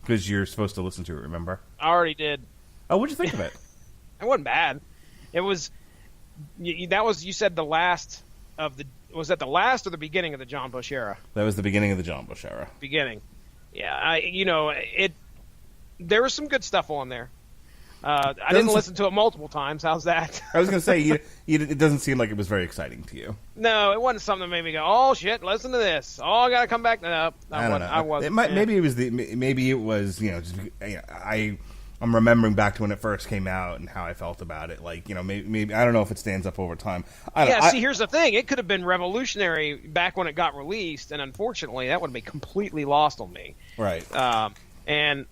Because you're supposed to listen to it, remember? I already did. Oh, what'd you think of it? It wasn't bad. It was. That was, you said, the last of the. Was that the last or the beginning of the John Bush era? That was the beginning of the John Bush era. Beginning. Yeah, there was some good stuff on there. I didn't listen to it multiple times. How's that? I was going to say, it doesn't seem like it was very exciting to you. No, it wasn't something that made me go, "Oh shit, listen to this." Oh, I gotta come back. No, I don't know. I wasn't. Maybe it was just I'm remembering back to when it first came out and how I felt about it. Like, maybe I don't know if it stands up over time. See, here's the thing: it could have been revolutionary back when it got released, and unfortunately, that would have been completely lost on me. Right. And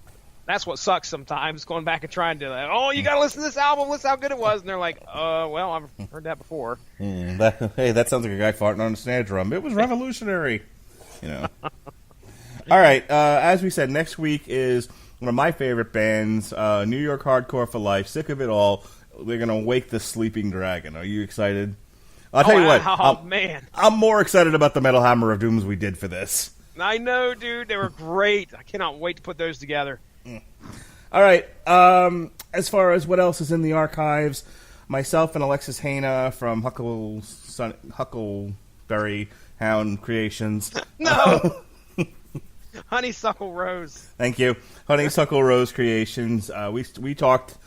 that's what sucks sometimes, going back and trying to, you got to listen to this album, listen how good it was. And they're like, well, I've heard that before. That sounds like a guy farting on a snare drum. It was revolutionary. All right, as we said, next week is one of my favorite bands, New York Hardcore for Life, Sick of It All. They're going to wake the sleeping dragon. Are you excited? I'll tell you what. Man. I'm more excited about the Metal Hammer of Dooms we did for this. I know, dude. They were great. I cannot wait to put those together. All right. As far as what else is in the archives, myself and Alexis Haina from Huckleberry Hound Creations. No! Honeysuckle Rose. Thank you. Honeysuckle Rose Creations. We talked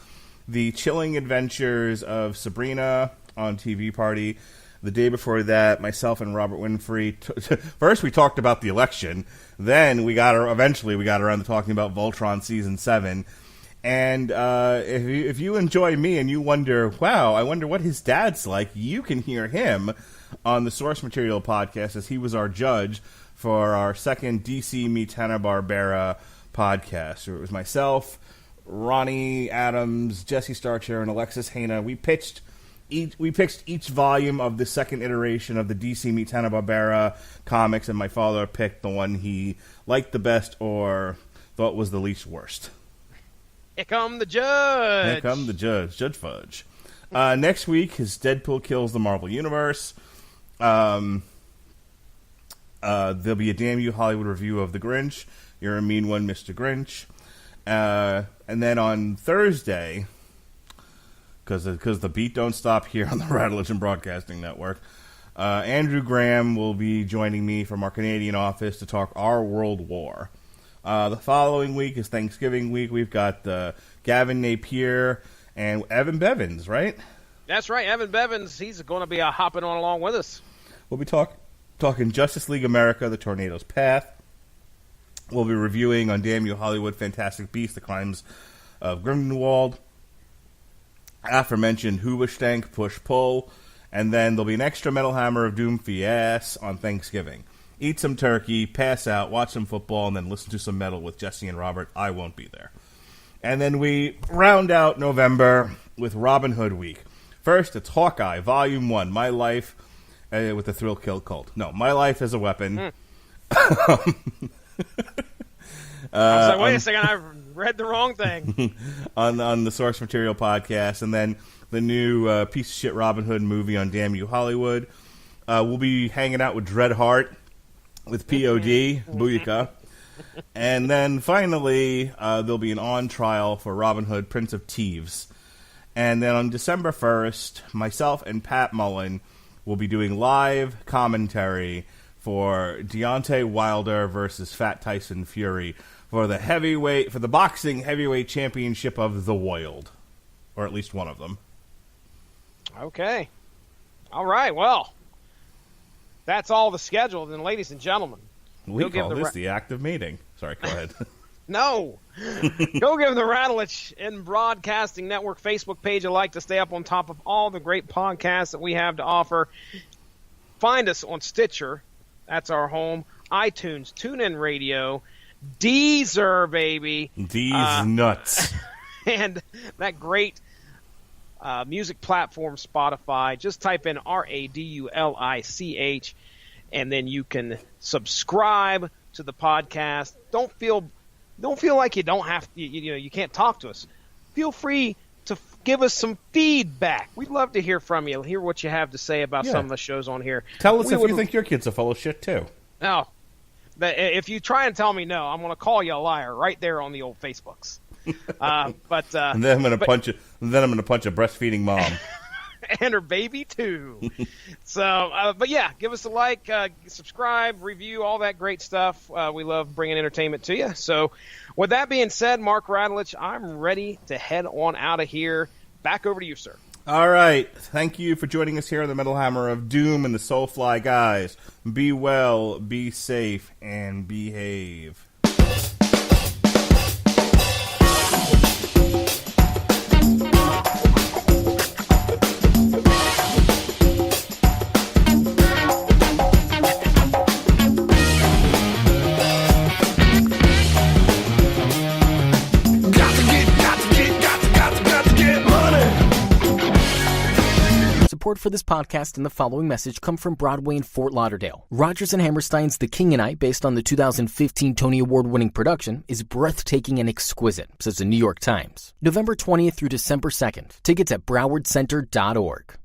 the chilling adventures of Sabrina on TV Party. The day before that, myself and Robert Winfrey. First, we talked about the election. Then eventually we got around to talking about Voltron Season 7. And if you enjoy me and you wonder, wow, I wonder what his dad's like, you can hear him on the Source Material podcast, as he was our judge for our second DC Meets Hanna-Barbera podcast. So it was myself, Ronnie Adams, Jesse Starcher, and Alexis Haina. We pitched each volume of the second iteration of the DC Meets Hanna-Barbera comics, and my father picked the one he liked the best or thought was the least worst. Here come the judge. Here come the judge, Judge Fudge. Next week is Deadpool Kills the Marvel Universe. There'll be a Damn You Hollywood review of The Grinch. You're a mean one, Mr. Grinch. And then on Thursday, because the beat don't stop here on the Rattlegion Broadcasting Network, Andrew Graham will be joining me from our Canadian office to talk Our World War. The following week is Thanksgiving week. We've got Gavin Napier and Evan Bevins, right? That's right, Evan Bevins. He's going to be hopping on along with us. We'll be talking Justice League America, The Tornado's Path. We'll be reviewing on Damn You Hollywood, Fantastic Beasts, The Crimes of Grindelwald. Aforementioned Hoobastank, Push Pull. And then there'll be an extra Metal Hammer of Doom for your ass on Thanksgiving. Eat some turkey, pass out, watch some football, and then listen to some metal with Jesse and Robert. I won't be there. And then we round out November with Robin Hood Week. First, it's Hawkeye, Volume 1, My Life with the Thrill Kill Cult. No, My Life as a Weapon. I was like, wait a second, I read the wrong thing. on the Source Material podcast. And then the new piece of shit Robin Hood movie on Damn You Hollywood. We'll be hanging out with Dread Hart with POD, Booyaka. And then finally, there'll be an on trial for Robin Hood, Prince of Thieves. And then on December 1st, myself and Pat Mullen will be doing live commentary for Deontay Wilder versus Fat Tyson Fury for the boxing heavyweight championship of the world, or at least one of them. Okay. All right, well, that's all the schedule. Then, ladies and gentlemen, we call this the active meeting. Sorry, go ahead. No. Go give the Rattleage and Broadcasting Network Facebook page a like to stay up on top of all the great podcasts that we have to offer. Find us on Stitcher. That's our home. iTunes, TuneIn Radio, Deezer, baby. These nuts. And that great music platform, Spotify. Just type in RADULICH, and then you can subscribe to the podcast. Don't feel like you don't have you can't talk to us. feel free to give us some feedback. We'd love to hear from you, hear what you have to say about some of the shows on here. Tell us if you think your kids are full of shit, too. No. If you try and tell me no, I'm going to call you a liar right there on the old Facebooks. And then I'm going to punch a breastfeeding mom. And her baby, too. But yeah, give us a like, subscribe, review, all that great stuff. We love bringing entertainment to you. So with that being said, Mark Radulich, I'm ready to head on out of here. Back over to you, sir. All right. Thank you for joining us here on the Metal Hammer of Doom and the Soulfly guys. Be well, be safe, and behave. Support for this podcast and the following message come from Broadway in Fort Lauderdale. Rodgers and Hammerstein's The King and I, based on the 2015 Tony Award-winning production, is breathtaking and exquisite, says the New York Times. November 20th through December 2nd. Tickets at browardcenter.org.